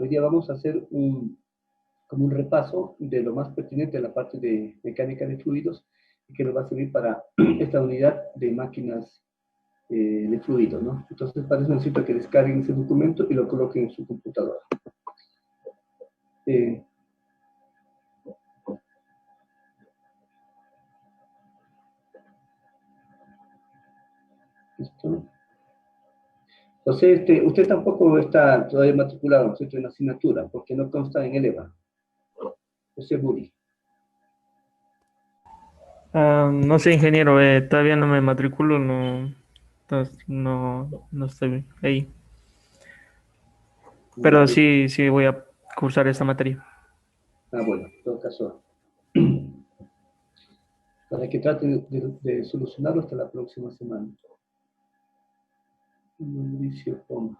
Hoy día vamos a hacer como un repaso de lo más pertinente de la parte de mecánica de fluidos y que nos va a servir para esta unidad de máquinas de fluidos, ¿no? Entonces, para eso necesito que descarguen ese documento y lo coloquen en su computadora. ¿Listo? Entonces, usted tampoco está todavía matriculado, ¿no es cierto?, en la asignatura, porque no consta en el EVA. José Buri. No sé, ingeniero, todavía no me matriculo, no, entonces no estoy ahí. Ya, Pero sí voy a cursar esta materia. bueno, en todo caso, para que traten de solucionarlo hasta la próxima semana. Mauricio Poma.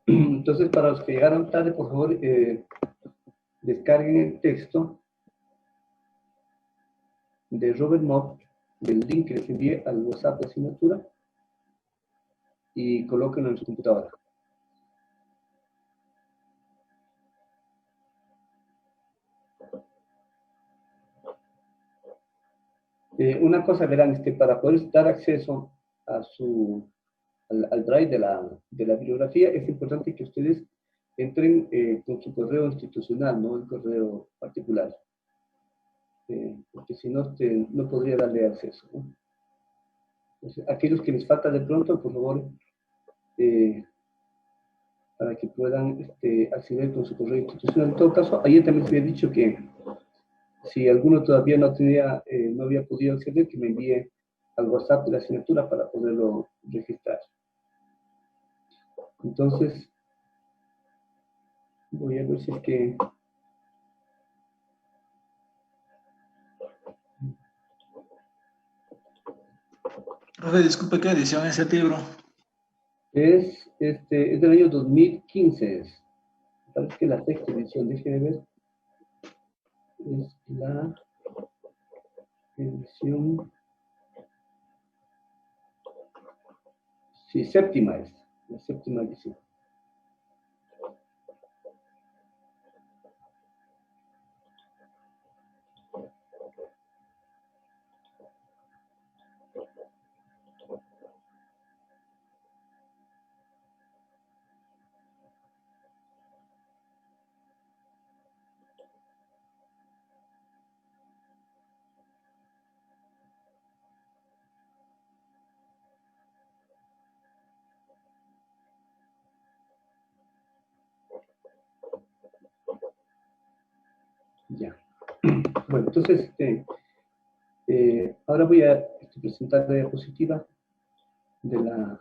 Entonces, para los que llegaron tarde, por favor, descarguen el texto de Robert Mott, del link que les envié al WhatsApp de asignatura, y colóquenlo en su computadora. Una cosa, verán, para poder dar acceso a al drive de la bibliografía, es importante que ustedes entren con su correo institucional, no el correo particular. Porque si no, no podría darle acceso, ¿no? Entonces, aquellos que les falta de pronto, por favor, para que puedan acceder con su correo institucional. En todo caso, ayer también se había dicho que si alguno todavía no había podido acceder, que me envíe al WhatsApp de la asignatura para poderlo registrar. Entonces, voy a ver si es que... Profe, disculpe, ¿qué edición es el libro? Es del año 2015. Parece que la sexta edición, déjenme ver. Es la edición... Sí, séptima es. La séptima edición. Ya. Bueno, entonces, ahora voy a presentar la diapositiva de la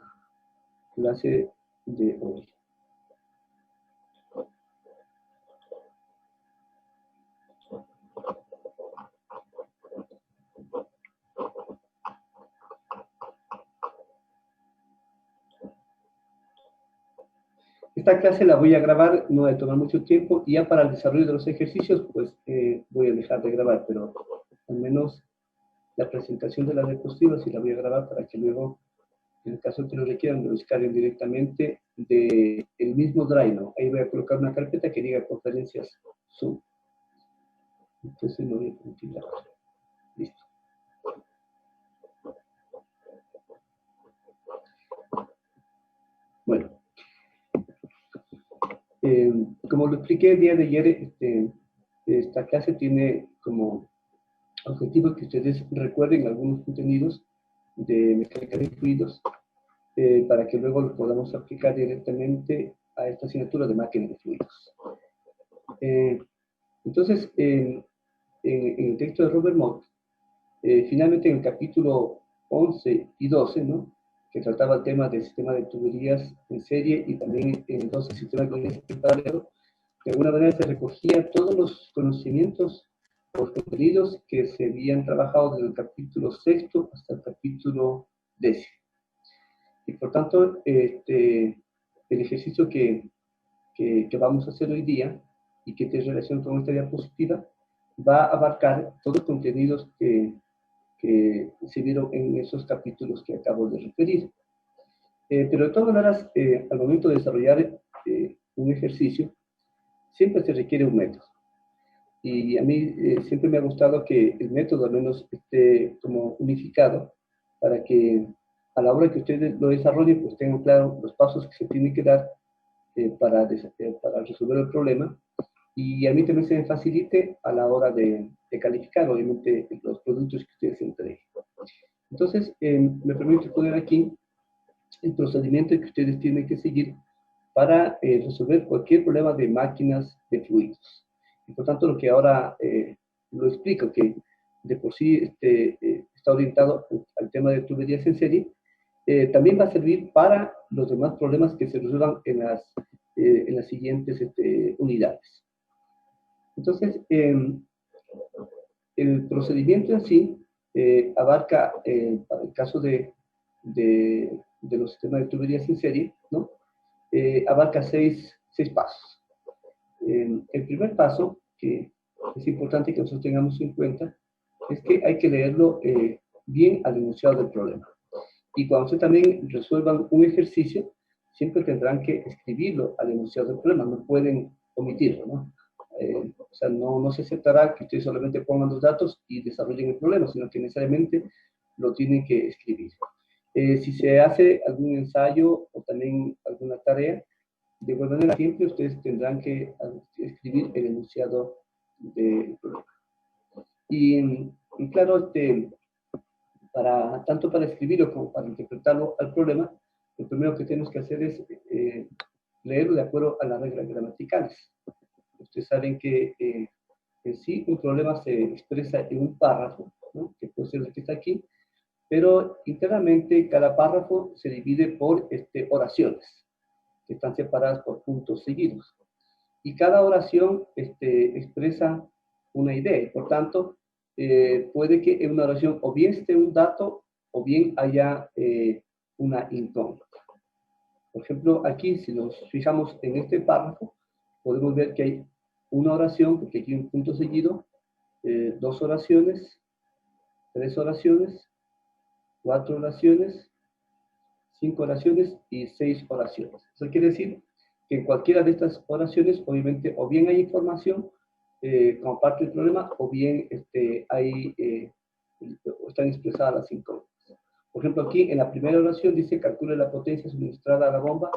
clase de hoy. Esta clase la voy a grabar, no va a tomar mucho tiempo, y ya para el desarrollo de los ejercicios, pues voy a dejar de grabar, pero al menos la presentación de la diapositiva sí la voy a grabar para que luego, en el caso que lo requieran, lo descarguen directamente del mismo Drive, ¿no? Ahí voy a colocar una carpeta que diga conferencias Zoom. Entonces lo voy a permitir grabar. Listo. Bueno, como lo expliqué el día de ayer, esta clase tiene como objetivo que ustedes recuerden algunos contenidos de mecánica de fluidos para que luego lo podamos aplicar directamente a esta asignatura de máquina de fluidos. Entonces, en el texto de Robert Mott, finalmente en el capítulo 11 y 12, ¿no?, que trataba el tema del sistema de tuberías en serie y también en 12 sistemas de tuberías en paralelo, de alguna manera se recogía todos los conocimientos, los contenidos que se habían trabajado desde el capítulo 6 hasta el capítulo 10. Y por tanto, el ejercicio que vamos a hacer hoy día y que tiene relación con esta diapositiva va a abarcar todos los contenidos que se vieron en esos capítulos que acabo de referir. Pero de todas maneras, al momento de desarrollar un ejercicio, siempre se requiere un método. Y a mí siempre me ha gustado que el método al menos esté como unificado para que a la hora que ustedes lo desarrollen, pues tengan claro los pasos que se tienen que dar para resolver el problema. Y a mí también se me facilite a la hora de calificar, obviamente, los productos que ustedes entreguen. Entonces, me permite poner aquí el procedimiento que ustedes tienen que seguir para resolver cualquier problema de máquinas de fluidos. Y por tanto, lo que ahora lo explico, que de por sí está orientado al tema de tuberías en serie, también va a servir para los demás problemas que se resuelvan en las siguientes unidades. Entonces, el procedimiento en sí abarca, para el caso de los sistemas de tuberías en serie, ¿no? Abarca seis pasos. El primer paso, que es importante que nosotros tengamos en cuenta, es que hay que leerlo bien al enunciado del problema. Y cuando ustedes también resuelvan un ejercicio, siempre tendrán que escribirlo al enunciado del problema, no pueden omitirlo, ¿no? O sea, no se aceptará que ustedes solamente pongan los datos y desarrollen el problema, sino que necesariamente lo tienen que escribir. Si se hace algún ensayo o también alguna tarea, de igual manera siempre ustedes tendrán que escribir el enunciado del problema. Y claro, tanto para escribirlo como para interpretarlo al problema, lo primero que tenemos que hacer es leerlo de acuerdo a las reglas gramaticales. Ustedes saben que en sí un problema se expresa en un párrafo, ¿no? Que puede ser el que está aquí, pero internamente cada párrafo se divide por oraciones, que están separadas por puntos seguidos. Y cada oración expresa una idea, y por tanto, puede que en una oración o bien esté un dato o bien haya una incógnita. Por ejemplo, aquí, si nos fijamos en este párrafo, podemos ver que hay una oración, porque aquí hay un punto seguido, dos oraciones, tres oraciones, cuatro oraciones, 5 oraciones y 6 oraciones. Eso quiere decir que en cualquiera de estas oraciones, obviamente, o bien hay información como parte del problema, o bien están expresadas las incógnitas. Por ejemplo, aquí en la primera oración dice calcule la potencia suministrada a la bomba,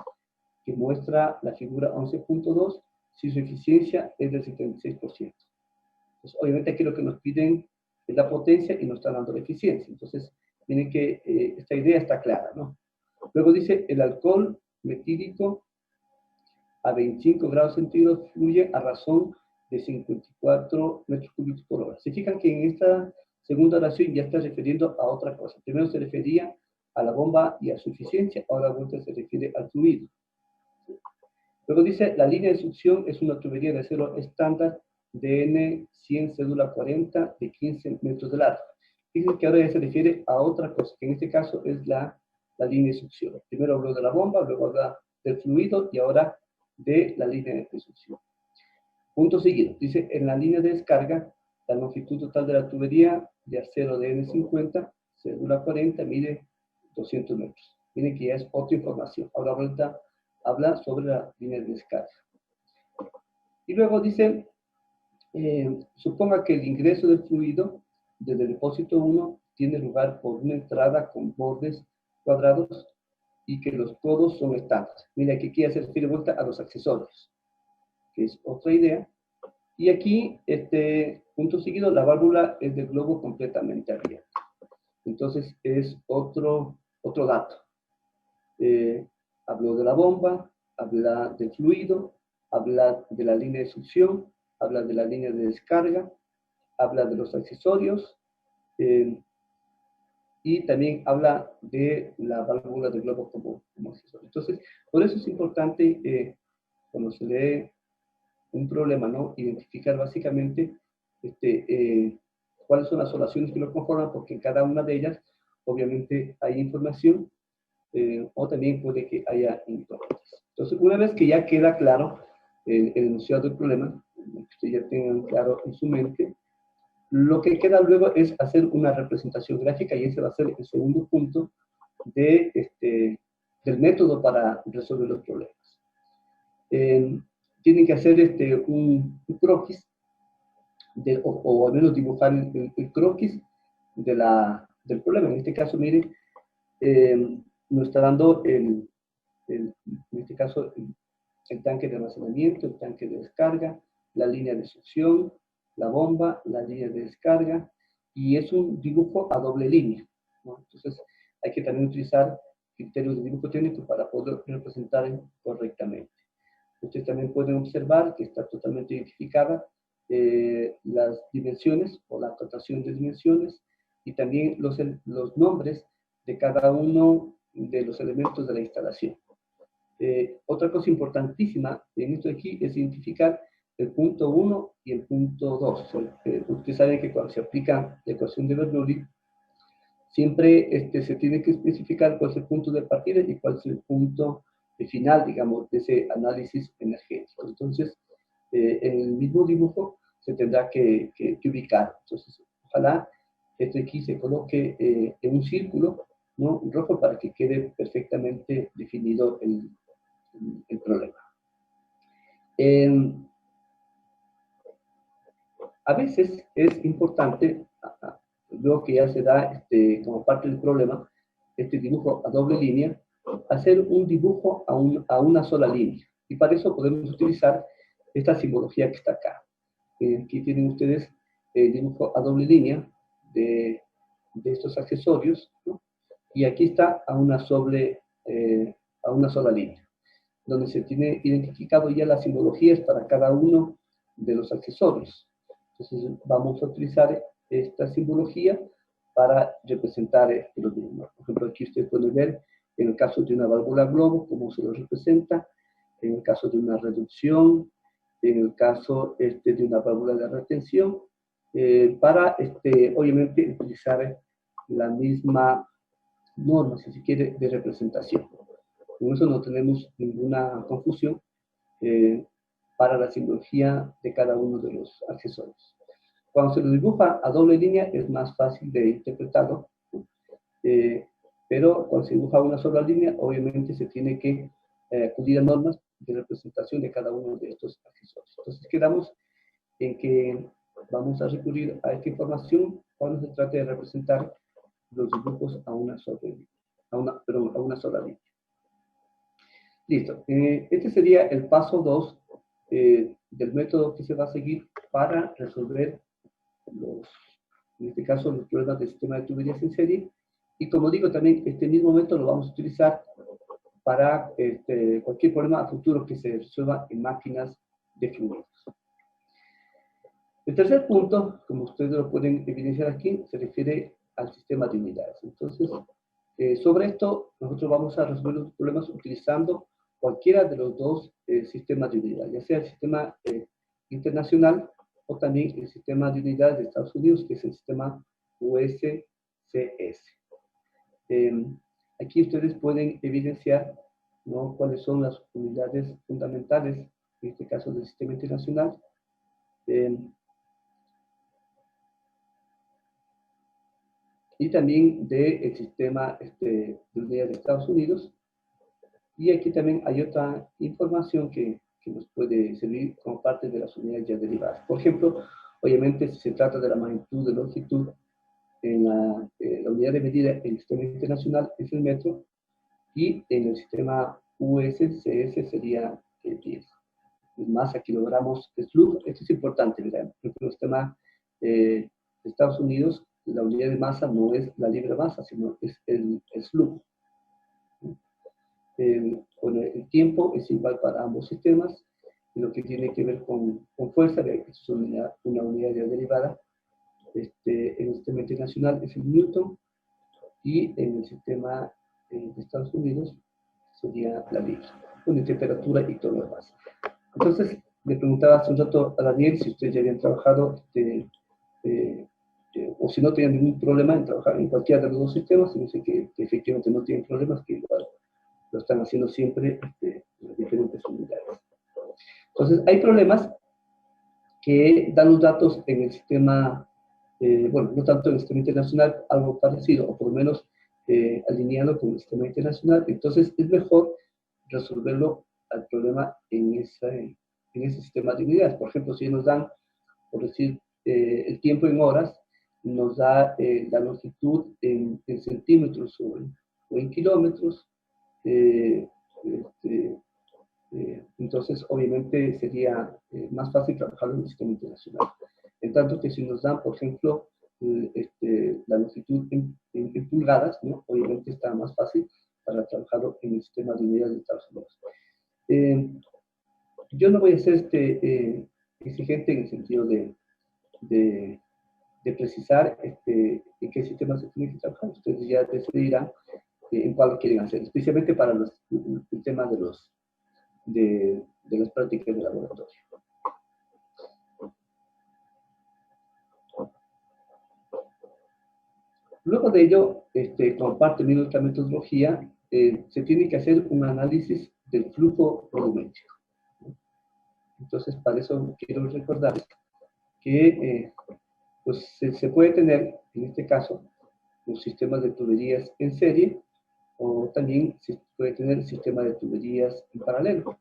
que muestra la figura 11.2, si su eficiencia es del 76%. Entonces, obviamente aquí lo que nos piden es la potencia y nos están dando la eficiencia. Entonces, miren que esta idea está clara, ¿no? Luego dice, el alcohol metílico a 25 grados centígrados fluye a razón de 54 metros cúbicos por hora. Se fijan que en esta segunda oración ya está refiriendo a otra cosa. Primero se refería a la bomba y a su eficiencia, ahora vuelta se refiere al fluido. Luego dice, la línea de succión es una tubería de acero estándar DN 100 cédula 40 de 15 metros de largo. Fíjense que ahora ya se refiere a otra cosa, que en este caso es la línea de succión. Primero habló de la bomba, luego habla del fluido y ahora de la línea de succión. Punto seguido. Dice, en la línea de descarga, la longitud total de la tubería de acero de N50, cédula 40, mide 200 metros. Miren que ya es otra información. Ahora vuelta habla sobre la línea de descarga. Y luego dice, suponga que el ingreso del fluido desde el depósito 1 tiene lugar por una entrada con bordes cuadrados y que los codos son estándar. Mira que aquí ya se refiere vuelta a los accesorios, que es otra idea. Y aquí, punto seguido, la válvula es de globo completamente abierto. Entonces, es otro dato. Habló de la bomba, habla del fluido, habla de la línea de succión, habla de la línea de descarga, habla de los accesorios, y también habla de la válvula del globo como accesorio. Entonces, por eso es importante, cuando se lee un problema, ¿no? Identificar básicamente cuáles son las oraciones que lo conforman, porque en cada una de ellas, obviamente, hay información, o también puede que haya incógnitas. Entonces, una vez que ya queda claro el enunciado del problema, que ustedes ya tengan claro en su mente, Lo que queda luego es hacer una representación gráfica y ese va a ser el segundo punto del método para resolver los problemas. Tienen que hacer un croquis, o al menos dibujar el croquis del problema. En este caso, miren, nos está dando en este caso el tanque de almacenamiento, el tanque de descarga, la línea de succión, la bomba, la línea de descarga, y es un dibujo a doble línea, ¿no? Entonces hay que también utilizar criterios de dibujo técnico para poder representar correctamente. Ustedes también pueden observar que está totalmente identificada las dimensiones o la acotación de dimensiones y también los nombres de cada uno de los elementos de la instalación. Otra cosa importantísima en esto de aquí es identificar el punto 1 y el punto 2. Ustedes saben que cuando se aplica la ecuación de Bernoulli, siempre se tiene que especificar cuál es el punto de partida y cuál es el punto final, digamos, de ese análisis energético. Entonces, en el mismo dibujo se tendrá que ubicar. Entonces, ojalá esto aquí se coloque en un círculo, ¿no?, rojo, para que quede perfectamente definido el problema. A veces es importante, luego que ya se da como parte del problema, este dibujo a doble línea, hacer un dibujo a una sola línea. Y para eso podemos utilizar esta simbología que está acá. Aquí tienen ustedes el dibujo a doble línea de estos accesorios, ¿no? Y aquí está a una sola línea, donde se tiene identificado ya las simbologías para cada uno de los accesorios. Entonces vamos a utilizar esta simbología para representar los mismos. Por ejemplo, aquí ustedes pueden ver en el caso de una válvula globo cómo se lo representa, en el caso de una reducción, en el caso de una válvula de retención, para obviamente utilizar la misma norma, si se quiere, de representación. Con eso no tenemos ninguna confusión para la simbología de cada uno de los accesorios. Cuando se lo dibuja a doble línea es más fácil de interpretarlo, pero cuando se dibuja una sola línea, obviamente se tiene que acudir a normas de representación de cada uno de estos accesorios. Entonces quedamos en que vamos a recurrir a esta información cuando se trate de representar los dibujos a una sola línea. Listo. Este sería el paso 2 del método que se va a seguir para resolver en este caso, los problemas del sistema de tuberías en serie. Y como digo, también este mismo método lo vamos a utilizar para cualquier problema a futuro que se resuelva en máquinas de fluidos. El tercer punto, como ustedes lo pueden evidenciar aquí, se refiere al sistema de unidades. Entonces, sobre esto, nosotros vamos a resolver los problemas utilizando cualquiera de los dos sistemas de unidades, ya sea el sistema internacional o también el sistema de unidades de Estados Unidos, que es el sistema USCS. Aquí ustedes pueden evidenciar, ¿no?, cuáles son las unidades fundamentales, en este caso del sistema internacional. Y también del sistema de unidades de Estados Unidos. Y aquí también hay otra información que nos puede servir como parte de las unidades ya derivadas. Por ejemplo, obviamente, si se trata de la magnitud de longitud, en la unidad de medida en el sistema internacional es el metro, y en el sistema USCS sería el pies. Es masa, kilogramos, slug. Esto es importante, ¿verdad? Porque en el sistema de Estados Unidos, la unidad de masa no es la libre masa, sino es el slug. Bueno, el tiempo es igual para ambos sistemas, y lo que tiene que ver con fuerza, que es una unidad ya derivada, en el sistema internacional es el Newton, y en el sistema de Estados Unidos sería la libra, con temperatura y todo lo demás. Entonces, le preguntaba hace un rato a Daniel si ustedes ya habían trabajado, o si no tenían ningún problema en trabajar en cualquiera de los dos sistemas, y dice que efectivamente no tienen problemas, que igual lo están haciendo siempre en las diferentes unidades. Entonces, hay problemas que dan los datos en el sistema bueno, no tanto en el sistema internacional, algo parecido, o por lo menos alineado con el sistema internacional. Entonces es mejor resolverlo al problema en ese sistema de unidades. Por ejemplo, si nos dan, por decir, el tiempo en horas, nos da la longitud en centímetros o en kilómetros. Este, entonces, obviamente, sería más fácil trabajar en el sistema internacional. En tanto que si nos dan, por ejemplo, la longitud en pulgadas, ¿no? Obviamente está más fácil para trabajarlo en el sistema de unidades de Estados Unidos. Yo no voy a ser exigente en el sentido de precisar en qué sistema se tiene que trabajar. Ustedes ya decidirán en cuál quieren hacer, especialmente para el tema de las prácticas de laboratorio. Luego de ello, como parte de nuestra metodología, se tiene que hacer un análisis del flujo volumétrico. Entonces, para eso quiero recordarles que pues, se puede tener, en este caso, un sistema de tuberías en serie, o también se puede tener sistema de tuberías en paralelo.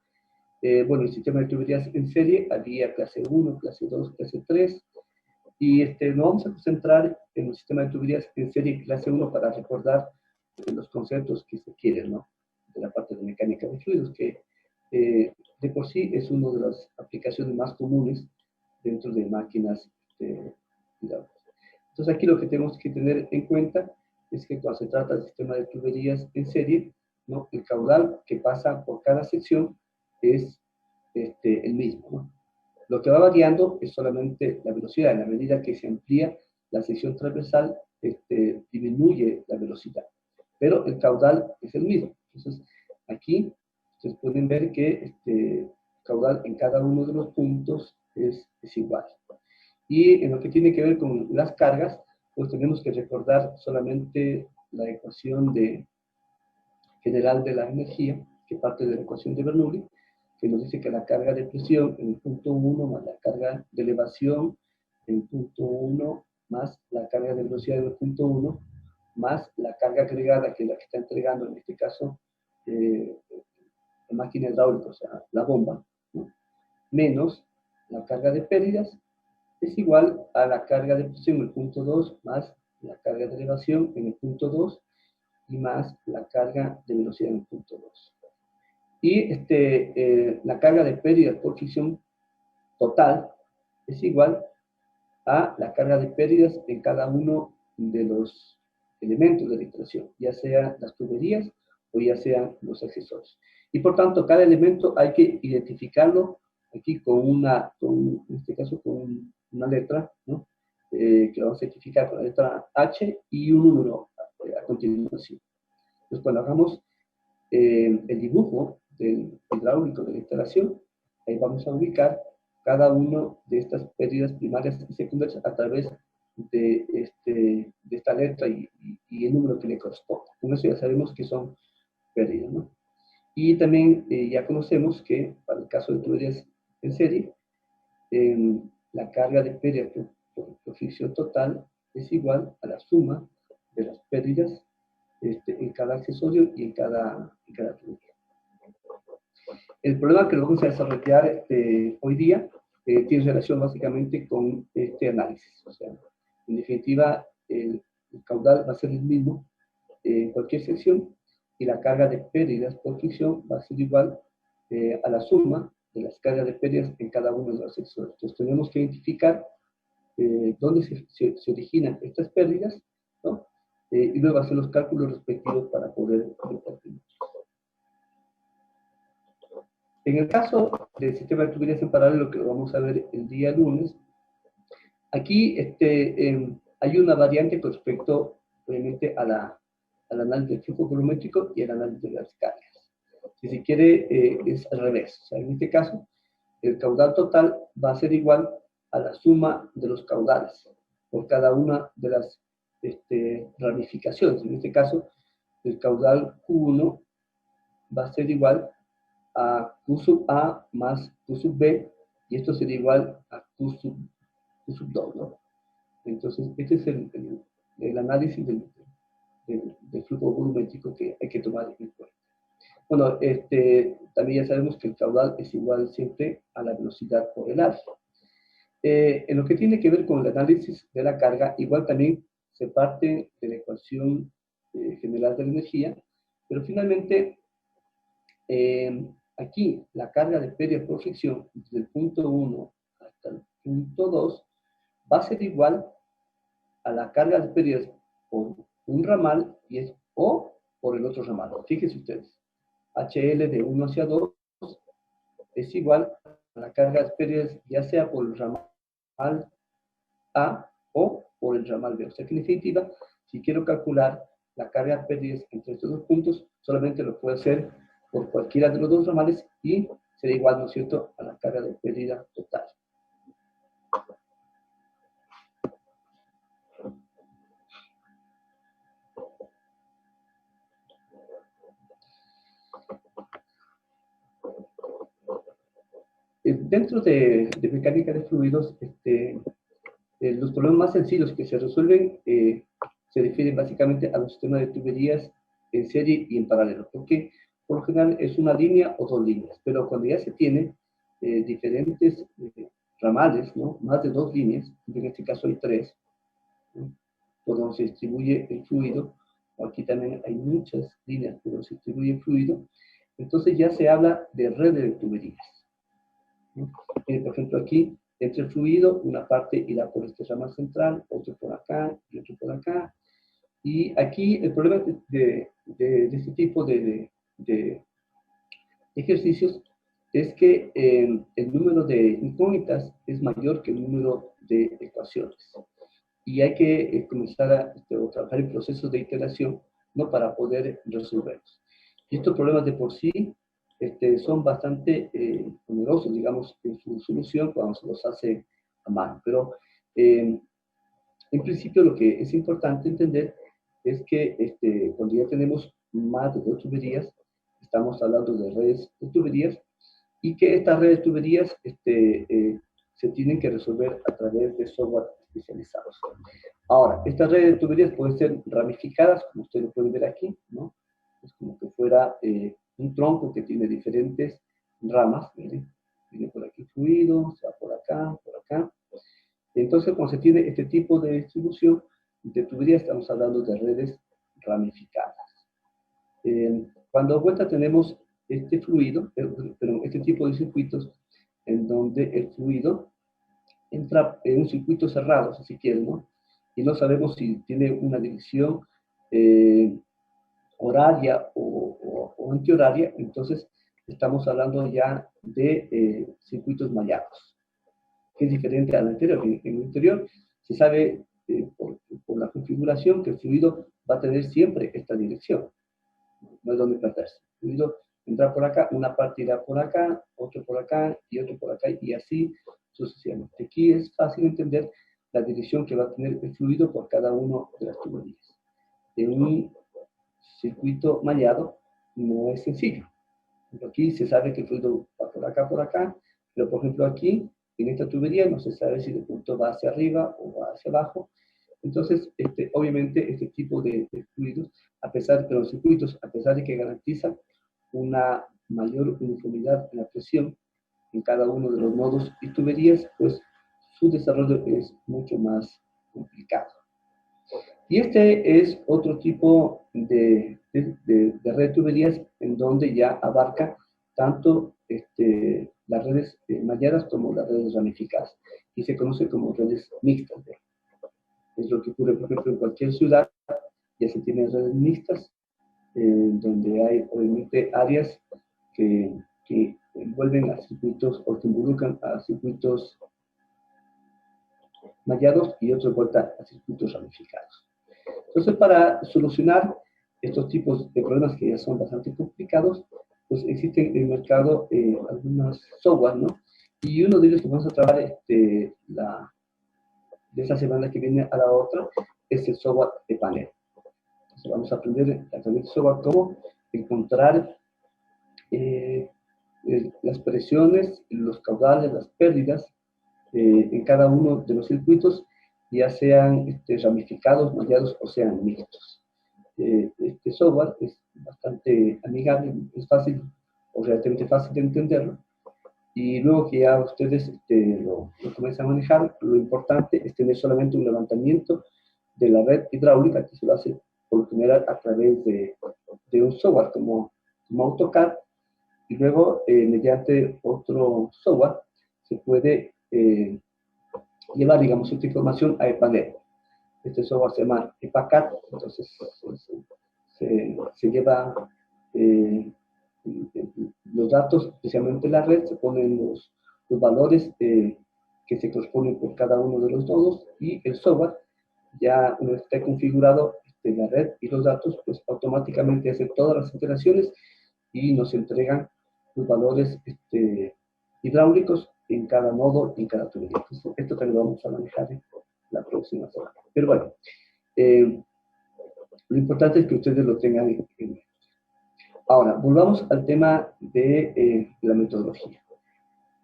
Bueno, el sistema de tuberías en serie había clase 1, clase 2, clase 3, y nos vamos a concentrar en el sistema de tuberías en serie clase 1 para recordar los conceptos que se quieren, ¿no? De la parte de mecánica de fluidos, que de por sí es una de las aplicaciones más comunes dentro de máquinas hidráulicas. Entonces aquí lo que tenemos que tener en cuenta es que cuando se trata del sistema de tuberías en serie, ¿no? El caudal que pasa por cada sección es el mismo, ¿no? Lo que va variando es solamente la velocidad. En la medida que se amplía la sección transversal, disminuye la velocidad. Pero el caudal es el mismo. Entonces, aquí ustedes pueden ver que el caudal en cada uno de los puntos es igual. Y en lo que tiene que ver con las cargas, pues tenemos que recordar solamente la ecuación general de la energía, que parte de la ecuación de Bernoulli, que nos dice que la carga de presión en el punto 1 más la carga de elevación en el punto 1 más la carga de velocidad en el punto 1 más la carga agregada, que es la que está entregando en este caso la máquina hidráulica, o sea, la bomba, ¿no? Menos la carga de pérdidas, es igual a la carga de presión en el punto 2 más la carga de elevación en el punto 2 y más la carga de velocidad en el punto 2. Y la carga de pérdida por fricción total es igual a la carga de pérdidas en cada uno de los elementos de la instalación, ya sean las tuberías o ya sean los accesorios. Y por tanto, cada elemento hay que identificarlo aquí en este caso, con una letra, ¿no? Que lo vamos a identificar con la letra H y un número a continuación. Entonces, cuando hagamos el dibujo del hidráulico de la instalación, ahí vamos a ubicar cada uno de estas pérdidas primarias y secundarias a través de esta letra y el número que le corresponde. Con eso ya sabemos que son pérdidas, ¿no? Y también ya conocemos que para el caso de tuberías en serie, la carga de pérdida por fricción total es igual a la suma de las pérdidas en cada accesorio y en cada tubería. El problema que lo vamos a desarrollar hoy día tiene relación básicamente con este análisis. O sea, en definitiva, el caudal va a ser el mismo en cualquier sección y la carga de pérdidas por fricción va a ser igual a la suma de las cargas de pérdidas en cada uno de los sectores. Entonces tenemos que identificar dónde se originan estas pérdidas, ¿no? Y luego hacer los cálculos respectivos para poder determinar. En el caso del sistema de tuberías en paralelo, que lo vamos a ver el día lunes, aquí hay una variante con respecto, obviamente, al análisis del flujo volumétrico y al análisis de las cargas. Si se quiere, es al revés. O sea, en este caso, el caudal total va a ser igual a la suma de los caudales por cada una de las ramificaciones. En este caso, el caudal Q1 va a ser igual a Q sub A más Q sub B, y esto sería igual a Q sub 2, ¿no? Entonces, este es el análisis del flujo volumétrico que hay que tomar en cuenta. Bueno, también ya sabemos que el caudal es igual siempre a la velocidad por el área. En lo que tiene que ver con el análisis de la carga, igual también se parte de la ecuación general de la energía, pero finalmente aquí la carga de pérdida por fricción desde el punto 1 hasta el punto 2 va a ser igual a la carga de pérdidas por un ramal y es O por el otro ramal. Fíjense ustedes, HL de 1 hacia 2 es igual a la carga de pérdidas ya sea por el ramal A o por el ramal B. O sea que en definitiva, si quiero calcular la carga de pérdidas entre estos dos puntos, solamente lo puedo hacer por cualquiera de los dos ramales y será igual, ¿no es cierto?, a la carga de pérdida total. Dentro de mecánica de fluidos, los problemas más sencillos que se resuelven se refieren básicamente a los sistemas de tuberías en serie y en paralelo, porque por lo general es una línea o dos líneas, pero cuando ya se tiene diferentes ramales, ¿no? Más de dos líneas, en este caso hay tres, ¿no? Por donde se distribuye el fluido, o aquí también hay muchas líneas por donde se distribuye el fluido, entonces ya se habla de redes de tuberías, ¿no? Por ejemplo, aquí entre el fluido, una parte irá por este ramal central, otro por acá y otro por acá. Y aquí el problema de este tipo de ejercicios es que el número de incógnitas es mayor que el número de ecuaciones. Y hay que comenzar a trabajar en procesos de iteración, ¿no?, para poder resolverlos. Y estos problemas de por sí son bastante numerosos, digamos, en su solución cuando se los hace a mano. Pero en principio lo que es importante entender es que cuando ya tenemos más de dos tuberías, estamos hablando de redes de tuberías, y que estas redes de tuberías se tienen que resolver a través de software especializados. Ahora, estas redes de tuberías pueden ser ramificadas, como ustedes lo pueden ver aquí, ¿no? Es como que fuera un tronco que tiene diferentes ramas, miren, viene por aquí fluido, se va por acá, por acá. Entonces, cuando se tiene este tipo de distribución de tuberías, estamos hablando de redes ramificadas. Cuando a vuelta tenemos este fluido, pero este tipo de circuitos, en donde el fluido entra en un circuito cerrado, si quieren, ¿no? Y no sabemos si tiene una dirección horaria o antihoraria, entonces estamos hablando ya de circuitos mallados, que es diferente al anterior. En el interior se sabe por la configuración que el fluido va a tener siempre esta dirección, no es donde perderse. El fluido entra por acá, una parte irá por acá, otro por acá y otro por acá, y así sucesivamente. Aquí es fácil entender la dirección que va a tener el fluido por cada una de las tuberías. En un circuito mallado no es sencillo. Aquí se sabe que el fluido va por acá, pero por ejemplo aquí, en esta tubería, no se sabe si el punto va hacia arriba o va hacia abajo. Entonces, obviamente, este tipo de fluidos, a pesar de los circuitos, a pesar de que garantizan una mayor uniformidad en la presión en cada uno de los nodos y tuberías, pues su desarrollo es mucho más complicado. Y este es otro tipo de red de tuberías en donde ya abarca tanto las redes malladas como las redes ramificadas, y se conoce como redes mixtas. Es lo que ocurre, por ejemplo, en cualquier ciudad, ya se tienen redes mixtas, donde hay obviamente áreas que envuelven a circuitos o que involucran a circuitos mallados y otros vuelta a circuitos ramificados. Entonces, para solucionar estos tipos de problemas que ya son bastante complicados, pues existen en el mercado algunos software, ¿no? Y uno de ellos que vamos a trabajar de esta semana que viene a la otra es el software de panel. Entonces, vamos a aprender a través de software cómo encontrar las presiones, los caudales, las pérdidas en cada uno de los circuitos, ya sean ramificados, mallados o sean mixtos. Este software es bastante amigable, es fácil o relativamente fácil de entenderlo. Y luego que ya ustedes lo comienzan a manejar, lo importante es tener solamente un levantamiento de la red hidráulica, que se lo hace por lo general a través de un software como AutoCAD, y luego mediante otro software se puede llevar, digamos, esta información a EPANET. Este software se llama EPACAD, entonces se lleva los datos, especialmente la red, se ponen los valores que se corresponden por cada uno de los nodos, y el software, ya una vez que esté configurado la red y los datos, pues automáticamente hace todas las iteraciones y nos entregan los valores hidráulicos en cada nodo y en cada tubería. Entonces, esto también lo vamos a manejar en la próxima semana. Pero bueno, lo importante es que ustedes lo tengan en mente. Ahora, volvamos al tema de la metodología.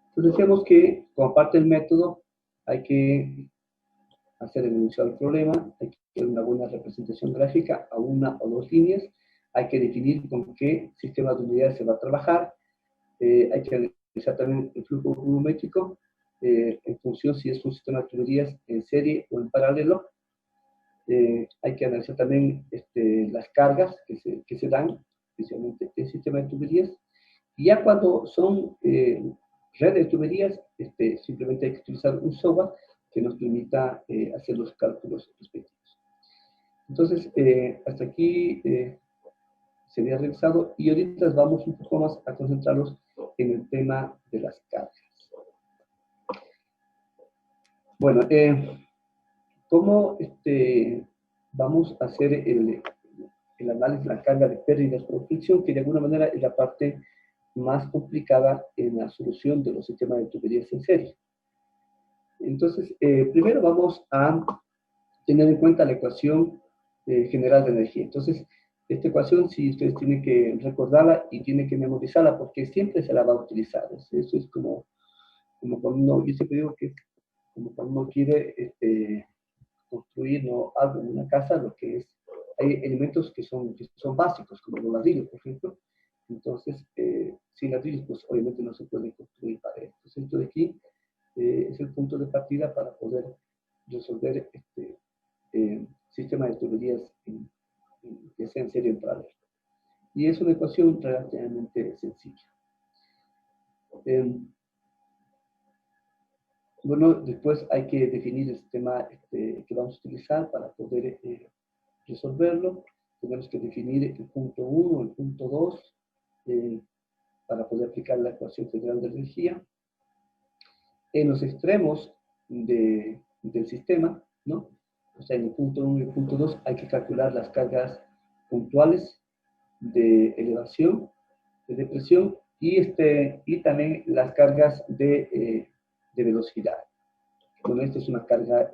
Entonces decíamos que como parte del método hay que hacer el enunciado del problema, hay que hacer una buena representación gráfica a una o dos líneas, hay que definir con qué sistema de unidades se va a trabajar, hay que analizar también el flujo volumétrico en función si es un sistema de tuberías en serie o en paralelo. Hay que analizar también las cargas que se dan, especialmente el sistema de tuberías. Y ya cuando son redes de tuberías, simplemente hay que utilizar un software que nos permita hacer los cálculos respectivos. Entonces, hasta aquí se había revisado, y ahorita vamos un poco más a concentrarnos en el tema de las cargas. Bueno, ¿cómo vamos a hacer el análisis de la carga de pérdidas por fricción, que de alguna manera es la parte más complicada en la solución de los sistemas de tuberías en serie? Entonces, primero vamos a tener en cuenta la ecuación general de energía. Entonces, esta ecuación, si ustedes tienen que recordarla y tienen que memorizarla, porque siempre se la va a utilizar. Eso es como cuando uno, yo siempre digo que es como cuando uno quiere construir algo en una casa, lo que es, hay elementos que son básicos, como los ladrillos, por ejemplo. Entonces, sin ladrillos, pues obviamente no se puede construir paredes. Entonces, esto de aquí es el punto de partida para poder resolver sistema de tuberías que sea en serie en paralelo. Y es una ecuación relativamente sencilla. Bueno, después hay que definir el sistema que vamos a utilizar para poder resolverlo. Tenemos que definir el punto 1, el punto 2, para poder aplicar la ecuación general de energía. En los extremos del sistema, ¿no? O sea, en el punto 1 y el punto 2 hay que calcular las cargas puntuales de elevación, de depresión, y también las cargas de velocidad. Bueno, esta es una carga,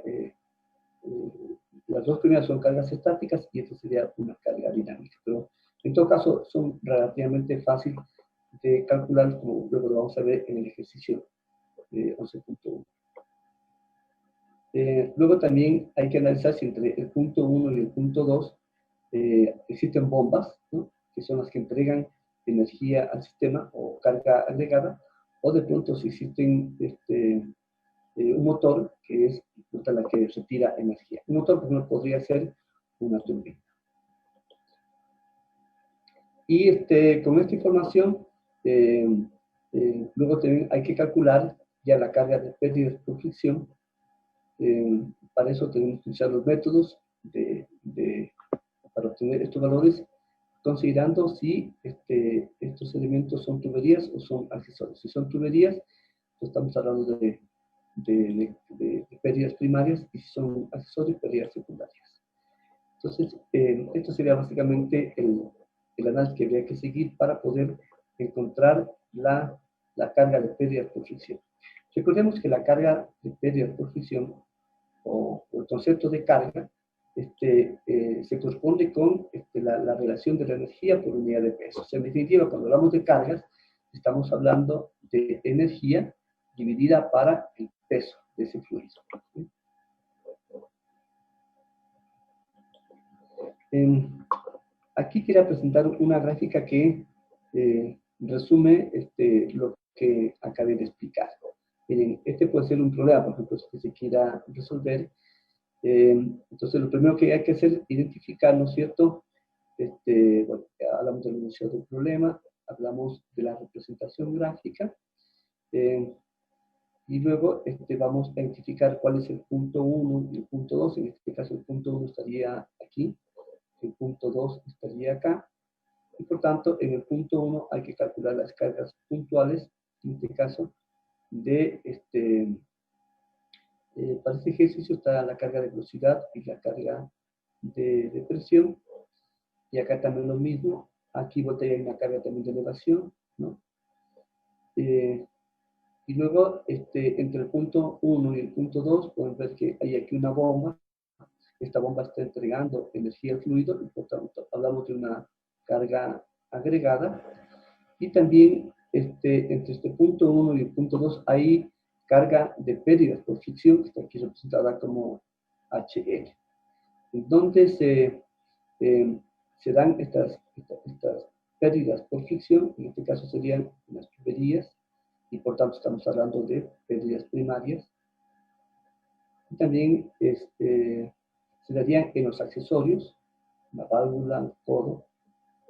las dos primeras son cargas estáticas y esta sería una carga dinámica. Pero en todo caso son relativamente fáciles de calcular, como luego lo vamos a ver en el ejercicio 11.1. Luego también hay que analizar si entre el punto 1 y el punto 2 existen bombas, ¿no? Que son las que entregan energía al sistema o carga agregada, o de pronto si existen un motor que es la que retira energía. Un motor, por ejemplo, podría ser una turbina. Y con esta información, luego también hay que calcular ya la carga de pérdidas por fricción. Para eso tenemos que utilizar los métodos para obtener estos valores, considerando si estos elementos son tuberías o son accesorios. Si son tuberías, pues estamos hablando de pérdidas primarias, y si son accesorios, pérdidas secundarias. Entonces, esto sería básicamente el análisis que habría que seguir para poder encontrar la carga de pérdidas por fricción. Recordemos que la carga de pérdidas por fricción, o el concepto de carga, se corresponde con la relación de la energía por unidad de peso. O sea, en definitiva, cuando hablamos de cargas, estamos hablando de energía dividida para el peso de ese fluido. Aquí quería presentar una gráfica que resume lo que acabé de explicar. Miren, este puede ser un problema, por ejemplo, si se quiera resolver. Entonces, lo primero que hay que hacer es identificar, ¿no es cierto? Bueno, hablamos del enunciado del problema, hablamos de la representación gráfica, y luego vamos a identificar cuál es el punto 1 y el punto 2. En este caso, el punto 1 estaría aquí, el punto 2 estaría acá, y por tanto, en el punto 1 hay que calcular las cargas puntuales, en este caso, para este ejercicio está la carga de velocidad y la carga de presión, y acá también lo mismo, aquí hay una carga también de elevación, ¿no? Y luego, entre el punto 1 y el punto 2, pueden ver que hay aquí una bomba. Esta bomba está entregando energía al fluido, y por tanto, hablamos de una carga agregada. Y también, entre este punto 1 y el punto 2, hay carga de pérdidas por fricción, que está aquí representada como HL. Donde se dan estas pérdidas por fricción, en este caso serían las tuberías, y por tanto estamos hablando de pérdidas primarias. Y también se darían en los accesorios, la válvula, el codo,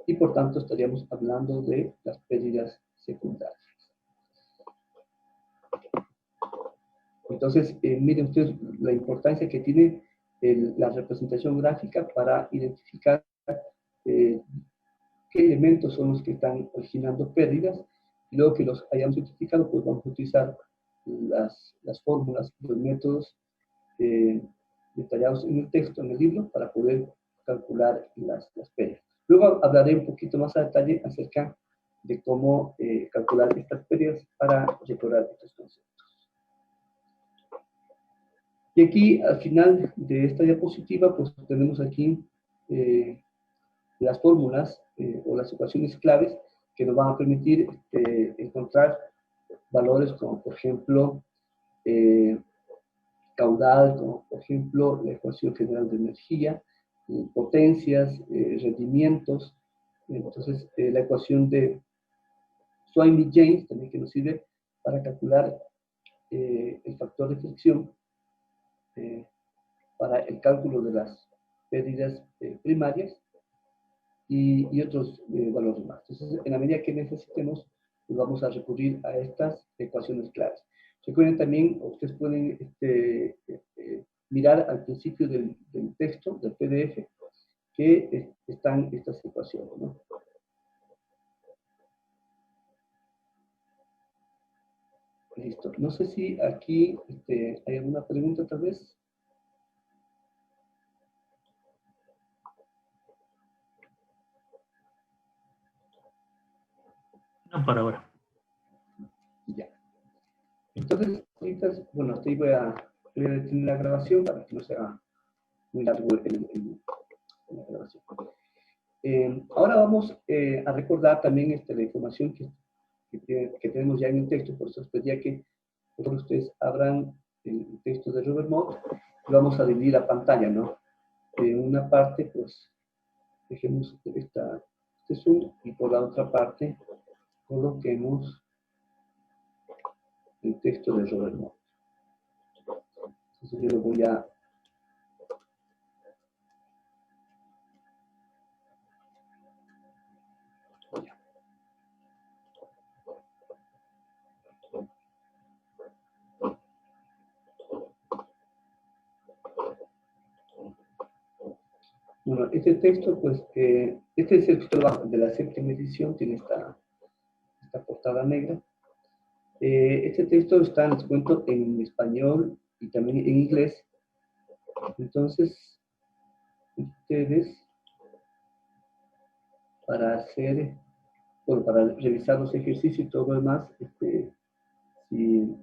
y por tanto estaríamos hablando de las pérdidas secundarias. Entonces, miren ustedes la importancia que tiene la representación gráfica para identificar qué elementos son los que están originando pérdidas, y luego que los hayamos identificado, pues vamos a utilizar las fórmulas, los métodos detallados en el texto, en el libro, para poder calcular las pérdidas. Luego hablaré un poquito más a detalle acerca de cómo calcular estas pérdidas para recordar estos conceptos. Y aquí, al final de esta diapositiva, pues tenemos aquí las fórmulas o las ecuaciones claves que nos van a permitir encontrar valores como, por ejemplo, caudal, como por ejemplo la ecuación general de energía, potencias, rendimientos. Entonces, la ecuación de Swamy-James también, que nos sirve para calcular el factor de fricción para el cálculo de las pérdidas primarias, y otros valores más. Entonces, en la medida que necesitemos, pues vamos a recurrir a estas ecuaciones claves. Recuerden también, ustedes pueden mirar al principio del texto, del PDF, que están estas ecuaciones, ¿no? Listo. No sé si aquí hay alguna pregunta, tal vez. No, para ahora. Ya. Entonces, ahorita, bueno, hasta ahí voy a detener la grabación para que no sea muy largo la grabación. Ahora vamos a recordar también la información que tenemos ya en el texto. Por eso les pedía que ustedes abran el texto de Robert Mott, y vamos a dividir la pantalla, ¿no? En una parte, pues, dejemos este zoom, y por la otra parte coloquemos el texto de Robert Mott. Entonces yo lo voy a... Bueno, este texto, pues, este es el texto de la séptima edición, tiene esta portada negra. Este texto está, les cuento, en español y también en inglés. Entonces, ustedes, para revisar los ejercicios y todo lo demás, si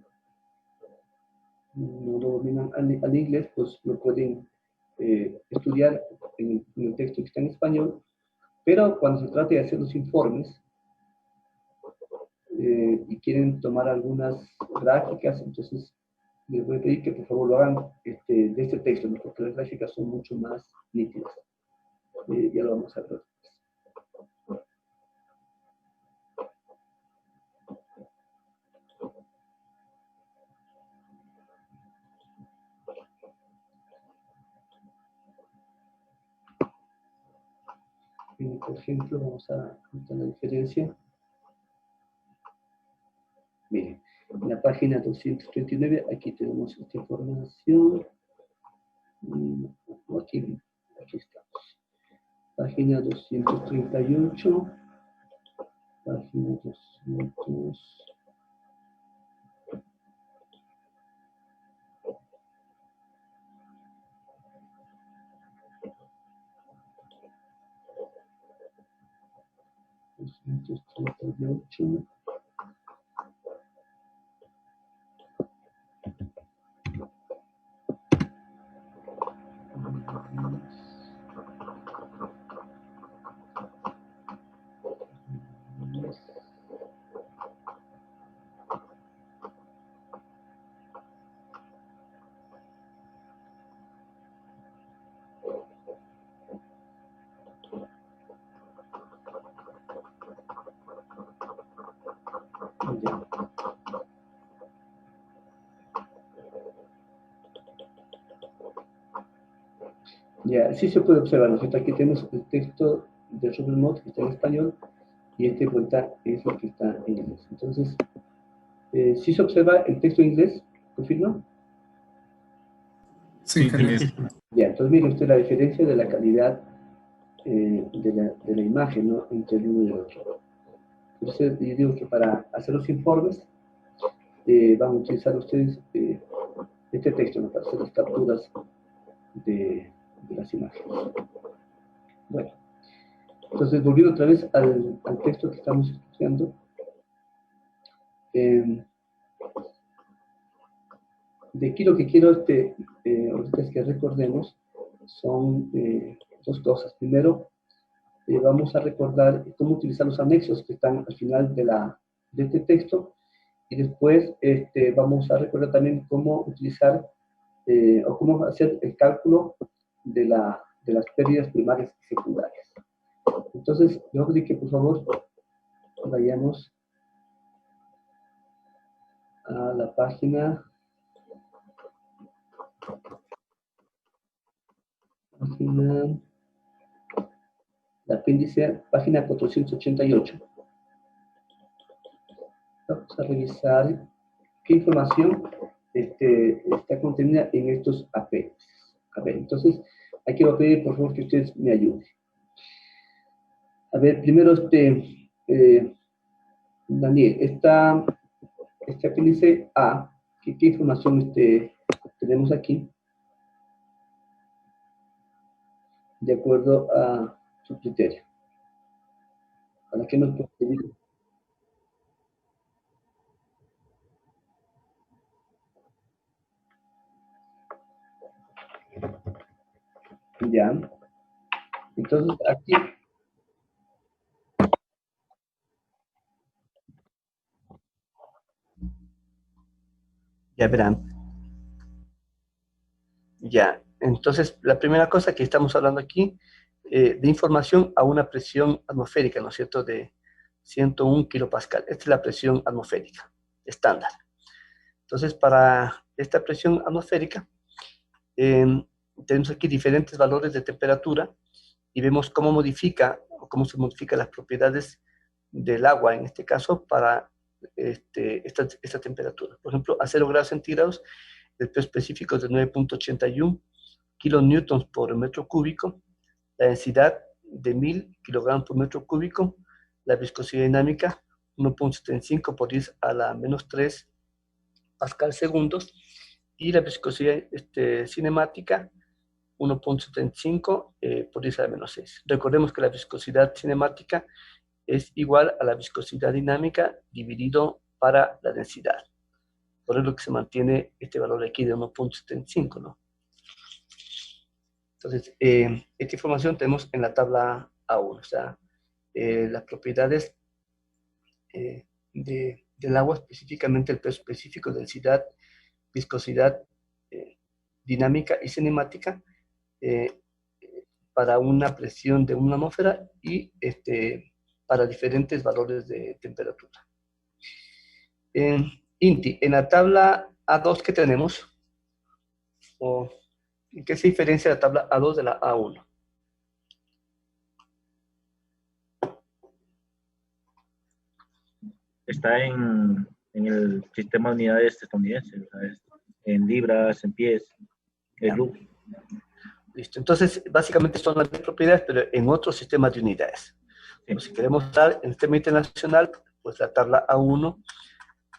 no lo dominan al inglés, pues lo pueden estudiar en el texto que está en español, pero cuando se trate de hacer los informes y quieren tomar algunas gráficas, entonces les voy a pedir que por favor lo hagan de este texto, ¿no? Porque las gráficas son mucho más nítidas. ya lo vamos a ver. Por ejemplo, vamos a contar la diferencia. Miren, en la página 239, aquí tenemos esta información. Aquí estamos. Página 238. Página 200. Ya, sí se puede observar, ¿no es cierto? Aquí tenemos el texto de Robert Mott que está en español y este vuelta es lo que está en inglés. Entonces, sí se observa el texto en inglés, ¿confirma? Sí, Carlos. Ya, entonces mire usted la diferencia de la calidad de la imagen, ¿no? Entre el uno y el otro. Entonces, yo digo que para hacer los informes van a utilizar ustedes este texto, ¿no? Para hacer las capturas de las imágenes. Bueno, entonces volviendo otra vez al texto que estamos estudiando, de aquí lo que quiero ahorita es que recordemos son dos cosas. Primero, vamos a recordar cómo utilizar los anexos que están al final de este texto y después vamos a recordar también cómo utilizar o cómo hacer el cálculo de las pérdidas primarias y secundarias. Entonces, yo pedí que por favor vayamos a la página el apéndice, página 488. Vamos a revisar qué información está contenida en estos apéndices. A ver, entonces, aquí voy a pedir por favor que ustedes me ayuden. A ver, primero, Daniel, este apéndice A, ¿qué información tenemos aquí? De acuerdo a su criterio. ¿Para qué nos puede pedir? Ya. Entonces, aquí. Ya verán. Ya. Entonces, la primera cosa que estamos hablando aquí, de información a una presión atmosférica, ¿no es cierto?, de 101 kilopascal. Esta es la presión atmosférica estándar. Entonces, para esta presión atmosférica, tenemos aquí diferentes valores de temperatura y vemos cómo se modifican las propiedades del agua, en este caso, para esta temperatura. Por ejemplo, a 0 grados centígrados, el P específico es de 9.81 kilonewtons por metro cúbico, la densidad de 1000 kilogramos por metro cúbico, la viscosidad dinámica 1.75 por 10 a la menos 3 pascal segundos, y la viscosidad cinemática 1.75 por 10 a la menos 6. Recordemos que la viscosidad cinemática es igual a la viscosidad dinámica dividido para la densidad. Por eso que se mantiene este valor aquí de 1.75, ¿no? Entonces, esta información tenemos en la tabla A1, o sea, las propiedades del agua, específicamente el peso específico, densidad, viscosidad, dinámica y cinemática, para una presión de una atmósfera y para diferentes valores de temperatura. Inti, en la tabla A2 que tenemos, ¿en qué se diferencia la tabla A2 de la A1? Está en el sistema de unidades estadounidense, ¿sabes? En libras, en pies, en luz. Listo. Entonces, básicamente son las propiedades, pero en otros sistemas de unidades. Sí. Si queremos estar en el sistema internacional, pues la tabla A1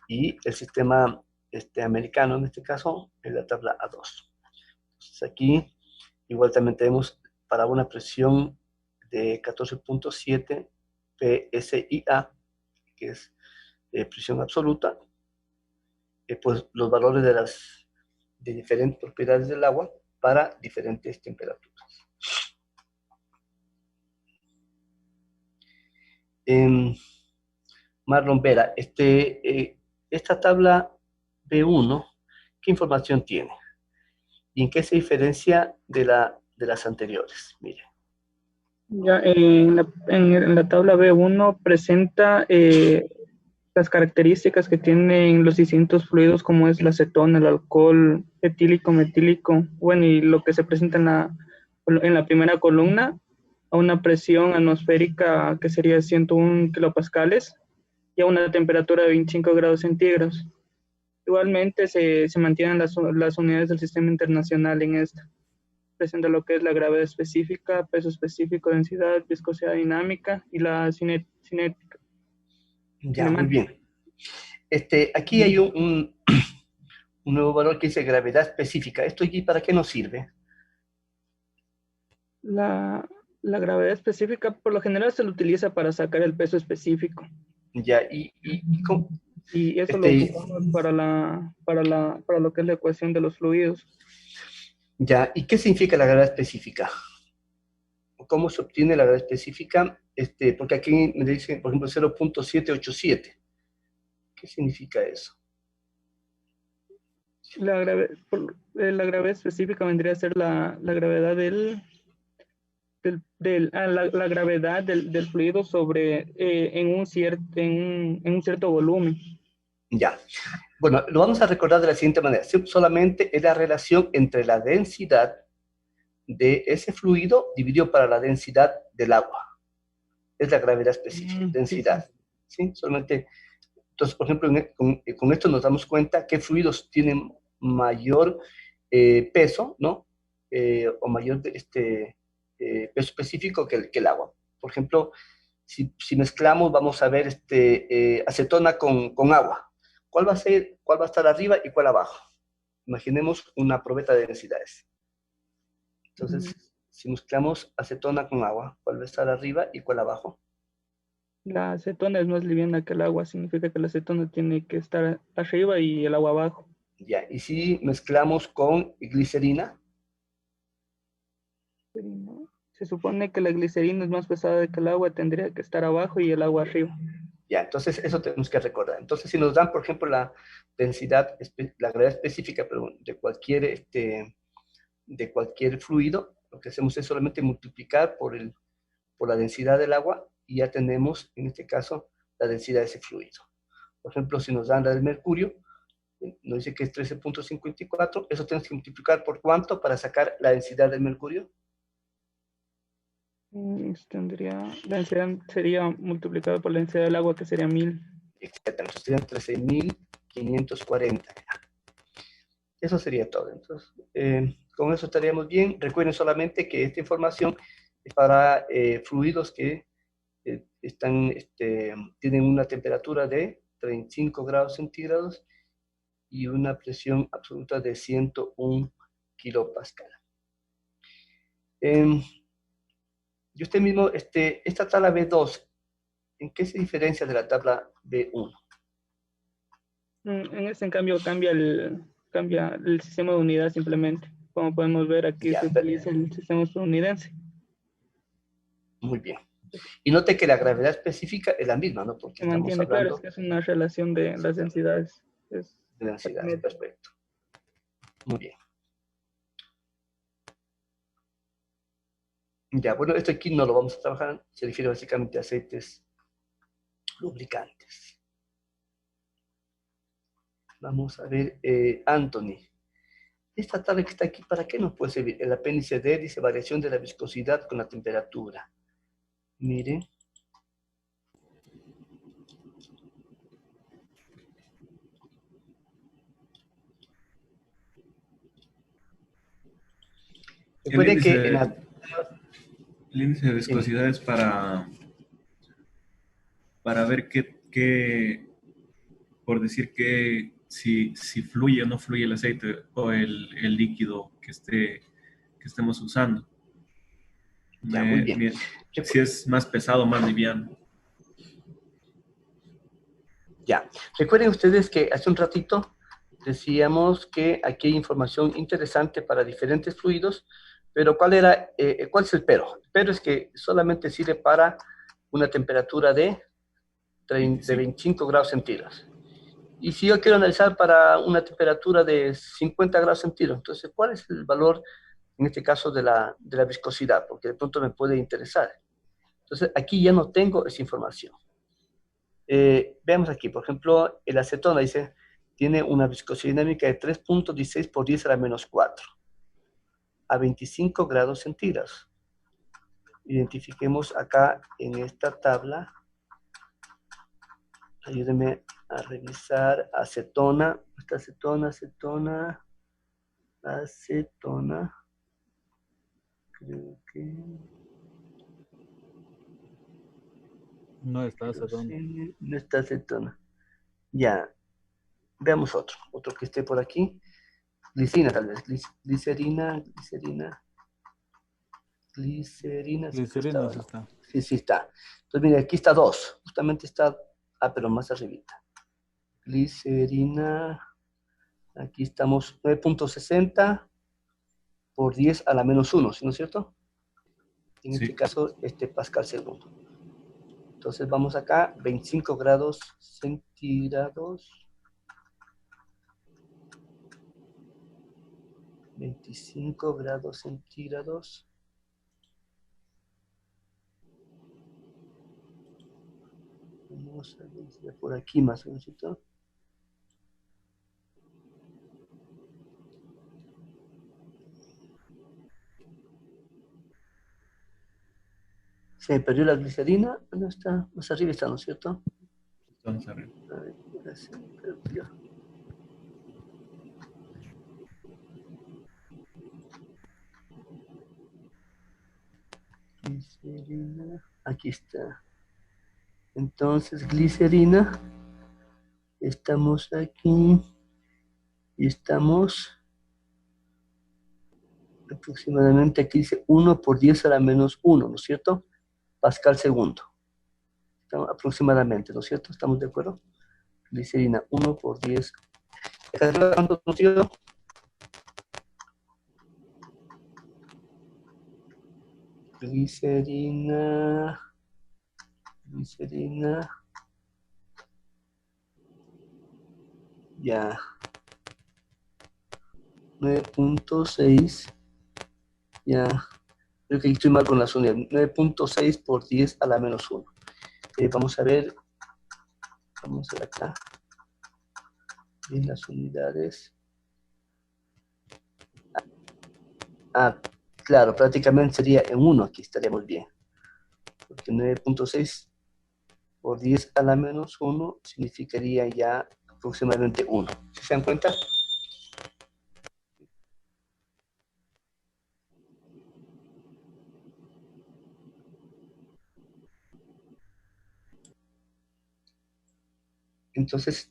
y el sistema americano, en este caso, es la tabla A2. Entonces, aquí igual también tenemos para una presión de 14.7 PSIA, que es presión absoluta, pues los valores de diferentes propiedades del agua para diferentes temperaturas. Marlon Vera, esta tabla B1, ¿qué información tiene? ¿Y en qué se diferencia de las anteriores? Mire. Ya, en la tabla B1 presenta las características que tienen los distintos fluidos, como es la acetona, el alcohol etílico, metílico. Bueno, y lo que se presenta en la primera columna, a una presión atmosférica que sería 101 kilopascales y a una temperatura de 25 grados centígrados. Igualmente se mantienen las unidades del sistema internacional en esta. Presenta lo que es la gravedad específica, peso específico, densidad, viscosidad dinámica y la cinética. Ya, muy bien. Aquí hay un nuevo valor que dice gravedad específica. ¿Esto aquí para qué nos sirve? La gravedad específica por lo general se lo utiliza para sacar el peso específico. Ya, ¿cómo? Y eso lo ocupamos para lo que es la ecuación de los fluidos. Ya, ¿y qué significa la gravedad específica? ¿Cómo se obtiene la gravedad específica? Porque aquí me dice, por ejemplo, 0.787. ¿Qué significa eso? La gravedad específica vendría a ser la gravedad la gravedad del fluido sobre en un cierto volumen. Ya. Bueno, lo vamos a recordar de la siguiente manera. Solamente es la relación entre la densidad de ese fluido dividido para la densidad del agua. Es la gravedad específica, densidad. ¿Sí? Solamente. Entonces, por ejemplo, con esto nos damos cuenta que fluidos tienen mayor peso, ¿no? O mayor peso específico que el agua. Por ejemplo, si mezclamos, vamos a ver acetona con agua. ¿Cuál va a estar arriba y cuál abajo? Imaginemos una probeta de densidades. Entonces, si mezclamos acetona con agua, ¿cuál va a estar arriba y cuál abajo? La acetona es más liviana que el agua, significa que la acetona tiene que estar arriba y el agua abajo. Ya, y si mezclamos con glicerina. Se supone que la glicerina es más pesada que el agua, tendría que estar abajo y el agua arriba. Ya, entonces eso tenemos que recordar. Entonces, si nos dan, por ejemplo, la densidad, la gravedad específica, pero de cualquier fluido, lo que hacemos es solamente multiplicar por la densidad del agua y ya tenemos, en este caso, la densidad de ese fluido. Por ejemplo, si nos dan la del mercurio, nos dice que es 13.54, eso tenemos que multiplicar por ¿cuánto para sacar la densidad del mercurio? La densidad sería multiplicada por la densidad del agua, que sería 1000. Exactamente, serían 13.540. Eso sería todo. Entonces, con eso estaríamos bien. Recuerden solamente que esta información es para fluidos que tienen una temperatura de 35 grados centígrados y una presión absoluta de 101 kilopascal. Y usted mismo, esta tabla B2, ¿en qué se diferencia de la tabla B1? En este, en cambio, cambia el sistema de unidad simplemente. Como podemos ver, aquí Ya, se utiliza el sistema estadounidense. Muy bien. Y note que la gravedad específica es la misma, ¿no? Porque Se estamos mantiene, hablando claro, es que es una relación de las densidades. de densidad. Perfecto. Muy bien. Ya, bueno, esto aquí no lo vamos a trabajar, se refiere básicamente a aceites lubricantes. Vamos a ver, Anthony. Esta tabla que está aquí, ¿para qué nos puede servir? El apéndice D dice variación de la viscosidad con la temperatura. Miren. Recuerden que en la... El índice de viscosidad es para ver por decir que si fluye o no fluye el aceite o el líquido que estemos usando. Ya, muy bien. Si es más pesado o más liviano. Ya. Recuerden ustedes que hace un ratito decíamos que aquí hay información interesante para diferentes fluidos, pero ¿cuál es el pero? El pero es que solamente sirve para una temperatura de 25 grados centígrados. Y si yo quiero analizar para una temperatura de 50 grados centígrados, entonces, ¿cuál es el valor, en este caso, de la viscosidad? Porque de pronto me puede interesar. Entonces, aquí ya no tengo esa información. Veamos aquí, por ejemplo, el acetona dice, tiene una viscosidad dinámica de 3.16 por 10 a la menos 4, a 25 grados centígrados. Identifiquemos acá en esta tabla, ayúdenme a revisar acetona, esta acetona, creo que... No está acetona. Sí, no está acetona. Ya, veamos otro que esté por aquí. Glicina, tal vez, glicerina. Glicerina sí está. Sí, sí está. Entonces, mire, aquí está 2, justamente está, pero más arribita. Glicerina, aquí estamos 9.60 por 10 a la menos 1, ¿sí, no es cierto? En este caso, pascal segundo. Entonces vamos acá, 25 grados centígrados. 25 grados centígrados. Vamos a ver por aquí más o menos. Se me perdió la glicerina. ¿Dónde está? Más arriba está, ¿no es cierto? Está más arriba. Se me perdió. Glicerina. Aquí está. Entonces, glicerina. Estamos aquí. Y estamos aproximadamente, aquí dice 1 por 10 a la menos 1, ¿no es cierto? Pascal segundo. Estamos aproximadamente, ¿no es cierto? ¿Estamos de acuerdo? Glicerina, 1 por 10. ¿Cuánto conocido? Glicerina. Ya. 9.6. Ya. Creo que estoy mal con las unidades. 9.6 por 10 a la menos 1. Vamos a ver. Vamos a ver acá. En las unidades. Claro, prácticamente sería en 1 aquí, estaríamos bien. Porque 9.6 por 10 a la menos 1 significaría ya aproximadamente 1. ¿Se dan cuenta? Entonces,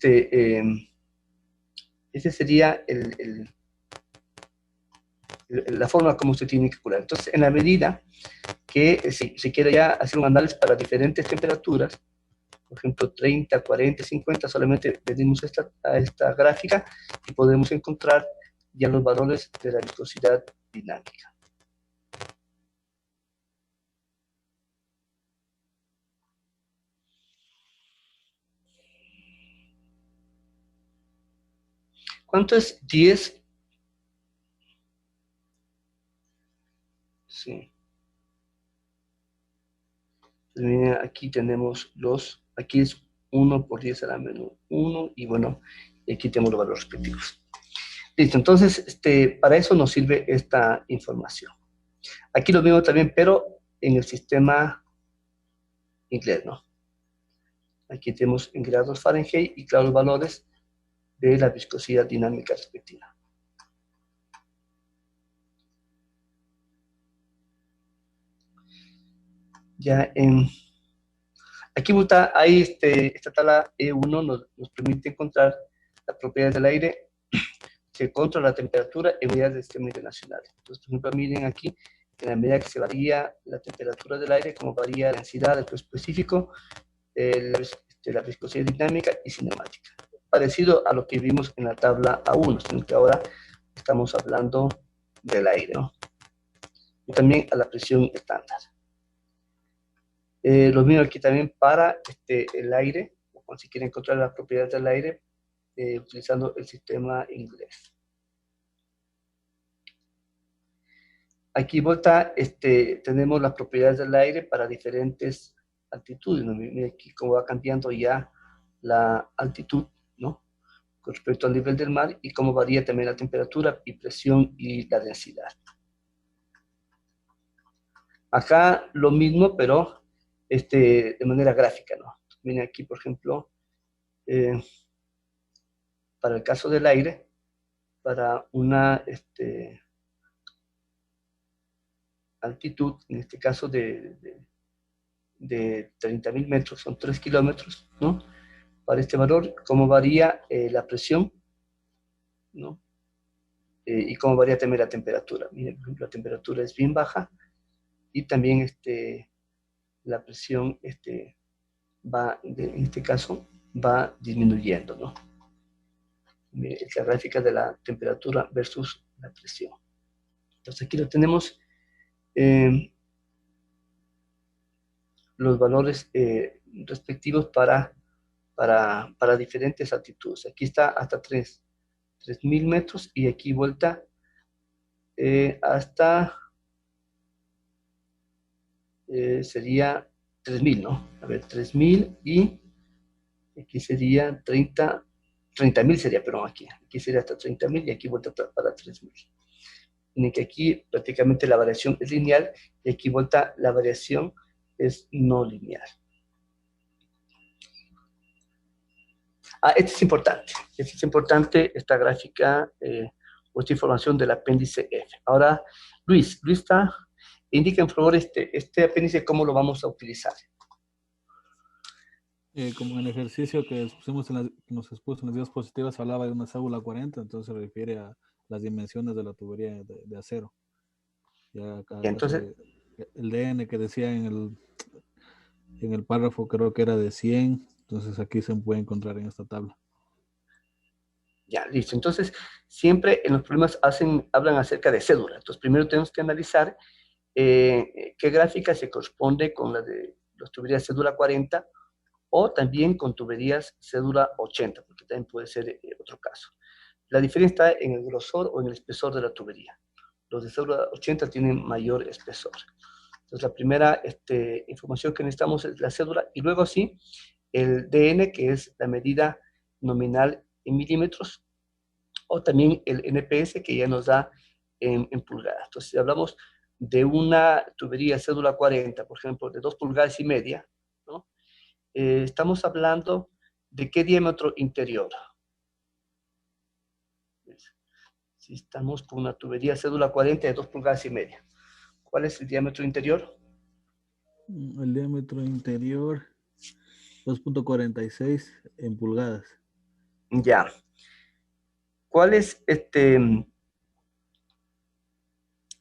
ese sería la forma como se tiene que calcular. Entonces, en la medida que se quiera ya hacer un análisis para diferentes temperaturas, por ejemplo, 30, 40, 50, solamente venimos a esta gráfica y podemos encontrar ya los valores de la viscosidad dinámica. ¿Cuánto es 10? Sí. Miren, aquí tenemos aquí es 1 por 10 a la menos 1, y bueno, aquí tenemos los valores respectivos. Listo, entonces, para eso nos sirve esta información. Aquí lo mismo también, pero en el sistema inglés, ¿no? Aquí tenemos en grados Fahrenheit y claro, los valores de la viscosidad dinámica respectiva. Ya aquí ahí esta tabla E1 nos permite encontrar las propiedades del aire que controla la temperatura en unidades de sistema internacional. Entonces, por ejemplo, miren aquí, que en la medida que se varía la temperatura del aire, como varía la densidad del flujo específico, la viscosidad dinámica y cinemática. Parecido a lo que vimos en la tabla A1, sino que ahora estamos hablando del aire, ¿no? Y también a la presión estándar. Lo mismo aquí también para el aire, o cuando se quiere encontrar las propiedades del aire, utilizando el sistema inglés. Aquí tenemos las propiedades del aire para diferentes altitudes, ¿no? Miren aquí cómo va cambiando ya la altitud, ¿no? Con respecto al nivel del mar, y cómo varía también la temperatura y presión y la densidad. Acá lo mismo, pero de manera gráfica, ¿no? Miren aquí, por ejemplo, para el caso del aire, para una altitud, en este caso de 30.000 metros, son 3 kilómetros, ¿no? Para este valor, cómo varía la presión, ¿no? Y cómo varía también la temperatura. Miren, por ejemplo, la temperatura es bien baja, y también la presión en este caso va disminuyendo, ¿no? Miren, es la gráfica de la temperatura versus la presión. Entonces aquí lo tenemos, los valores respectivos para diferentes altitudes. Aquí está hasta 3.000 metros, y aquí vuelta hasta sería 3.000, ¿no? A ver, 3.000, y aquí sería 30.000 sería, perdón, aquí sería hasta 30.000, y aquí vuelta para 3.000. Miren que aquí prácticamente la variación es lineal, y aquí vuelta la variación es no lineal. Esta es importante, esta gráfica o esta información del apéndice F. Ahora, Luis indica en favor este apéndice, cómo lo vamos a utilizar. Como en el ejercicio que nos expuso en las diapositivas, hablaba de una cédula 40, entonces se refiere a las dimensiones de la tubería de acero. Ya acá, Y entonces, el DN que decía en el párrafo, creo que era de 100, entonces aquí se puede encontrar en esta tabla. Ya, listo. Entonces, siempre en los problemas hablan acerca de cédula. Entonces, primero tenemos que analizar qué gráfica se corresponde con la de las tuberías cédula 40, o también con tuberías cédula 80, porque también puede ser otro caso. La diferencia está en el grosor o en el espesor de la tubería. Los de cédula 80 tienen mayor espesor. Entonces, la primera información que necesitamos es la cédula, y luego sí, el DN, que es la medida nominal en milímetros, o también el NPS, que ya nos da en pulgadas. Entonces, si hablamos de una tubería cédula 40, por ejemplo, de 2,5 pulgadas, ¿no? Estamos hablando de qué diámetro interior. Si estamos con una tubería cédula 40 de 2,5 pulgadas, ¿cuál es el diámetro interior? El diámetro interior, 2.46 en pulgadas. Ya. ¿Cuál es en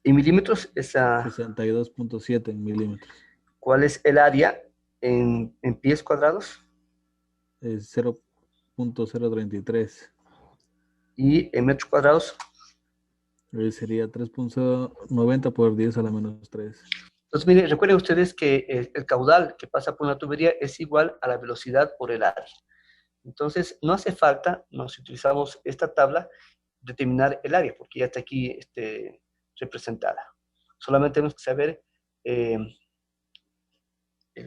milímetros? 62.7 en milímetros. ¿Cuál es el área en pies cuadrados? Es 0.033. ¿Y en metros cuadrados? Sería 3.90 por 10 a la menos 3. Entonces, miren, recuerden ustedes que el caudal que pasa por una tubería es igual a la velocidad por el área. Entonces, no hace falta, si utilizamos esta tabla, determinar el área, porque ya está aquí representada. Solamente tenemos que saber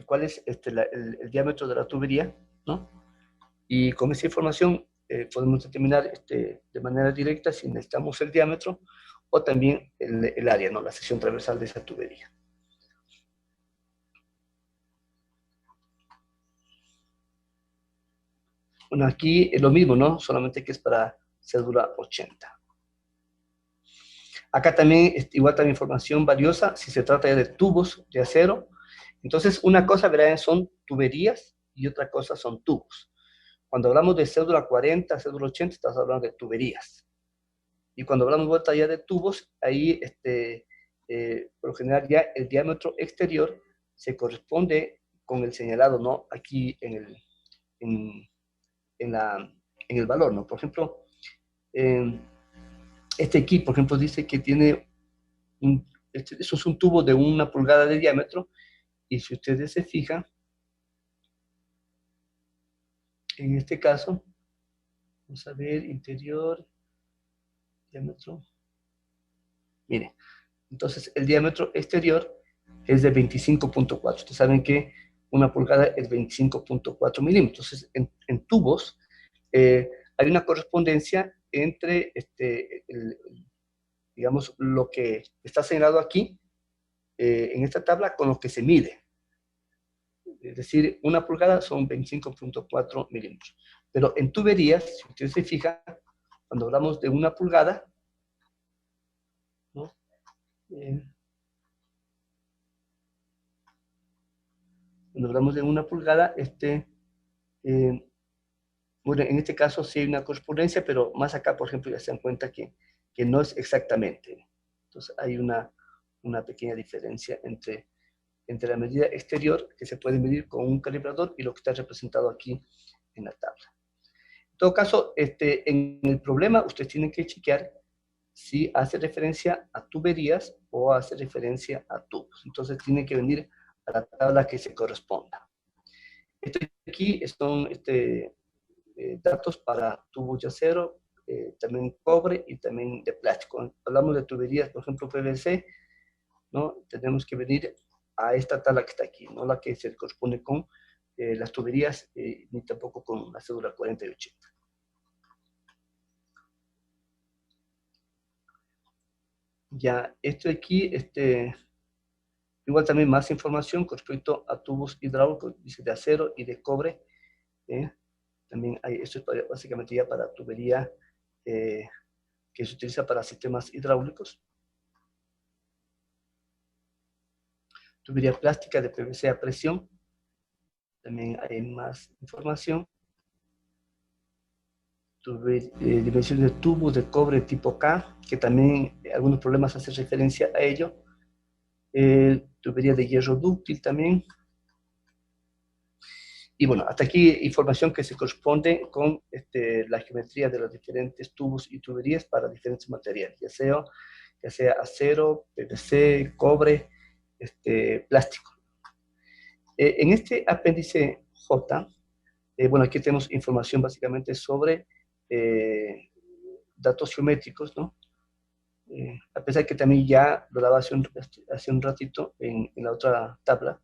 cuál es el diámetro de la tubería, ¿no? Y con esa información podemos determinar de manera directa si necesitamos el diámetro o también el área, ¿no? La sección transversal de esa tubería. Bueno, aquí es lo mismo, ¿no? Solamente que es para cédula 80. Acá también, igual también información valiosa, si se trata de tubos de acero. Entonces, una cosa, verán, son tuberías y otra cosa son tubos. Cuando hablamos de cédula 40, cédula 80, estás hablando de tuberías. Y cuando hablamos de vuelta ya de tubos, ahí, por lo general, ya el diámetro exterior se corresponde con el señalado, ¿no? Aquí en el valor, ¿no? Por ejemplo, aquí, por ejemplo, dice que tiene eso es un tubo de 1 pulgada de diámetro, y si ustedes se fijan, en este caso, vamos a ver, interior, diámetro, mire, entonces el diámetro exterior es de 25.4, ustedes saben que 1 pulgada es 25.4 milímetros, entonces en tubos hay una correspondencia entre, digamos, lo que está señalado aquí, en esta tabla, con lo que se mide. Es decir, 1 pulgada son 25.4 milímetros. Pero en tuberías, si ustedes se fijan, cuando hablamos de 1 pulgada, ¿no? Cuando hablamos de 1 pulgada, bueno, en este caso sí hay una correspondencia, pero más acá, por ejemplo, ya se dan cuenta que no es exactamente. Entonces hay una pequeña diferencia entre la medida exterior, que se puede medir con un calibrador, y lo que está representado aquí en la tabla. En todo caso, en el problema, ustedes tienen que chequear si hace referencia a tuberías o hace referencia a tubos. Entonces tienen que venir a la tabla que se corresponda. Aquí son datos para tubos de acero, también cobre y también de plástico. Cuando hablamos de tuberías, por ejemplo, PVC, ¿no? Tenemos que venir a esta tabla que está aquí, no la que se corresponde con las tuberías, ni tampoco con la cédula 40 y 80. Ya, esto aquí, igual también más información con respecto a tubos hidráulicos, dice de acero y de cobre. También hay, esto es básicamente ya para tubería que se utiliza para sistemas hidráulicos. Tubería plástica de PVC a presión. También hay más información. Dimensiones de tubos de cobre tipo K, que también algunos problemas hacen referencia a ello. Tubería de hierro dúctil también. Y bueno, hasta aquí información que se corresponde con la geometría de los diferentes tubos y tuberías para diferentes materiales, ya sea acero, PVC, cobre, plástico. En este apéndice J, bueno, aquí tenemos información básicamente sobre datos geométricos, ¿no? A pesar que también ya lo daba hace un ratito en la otra tabla,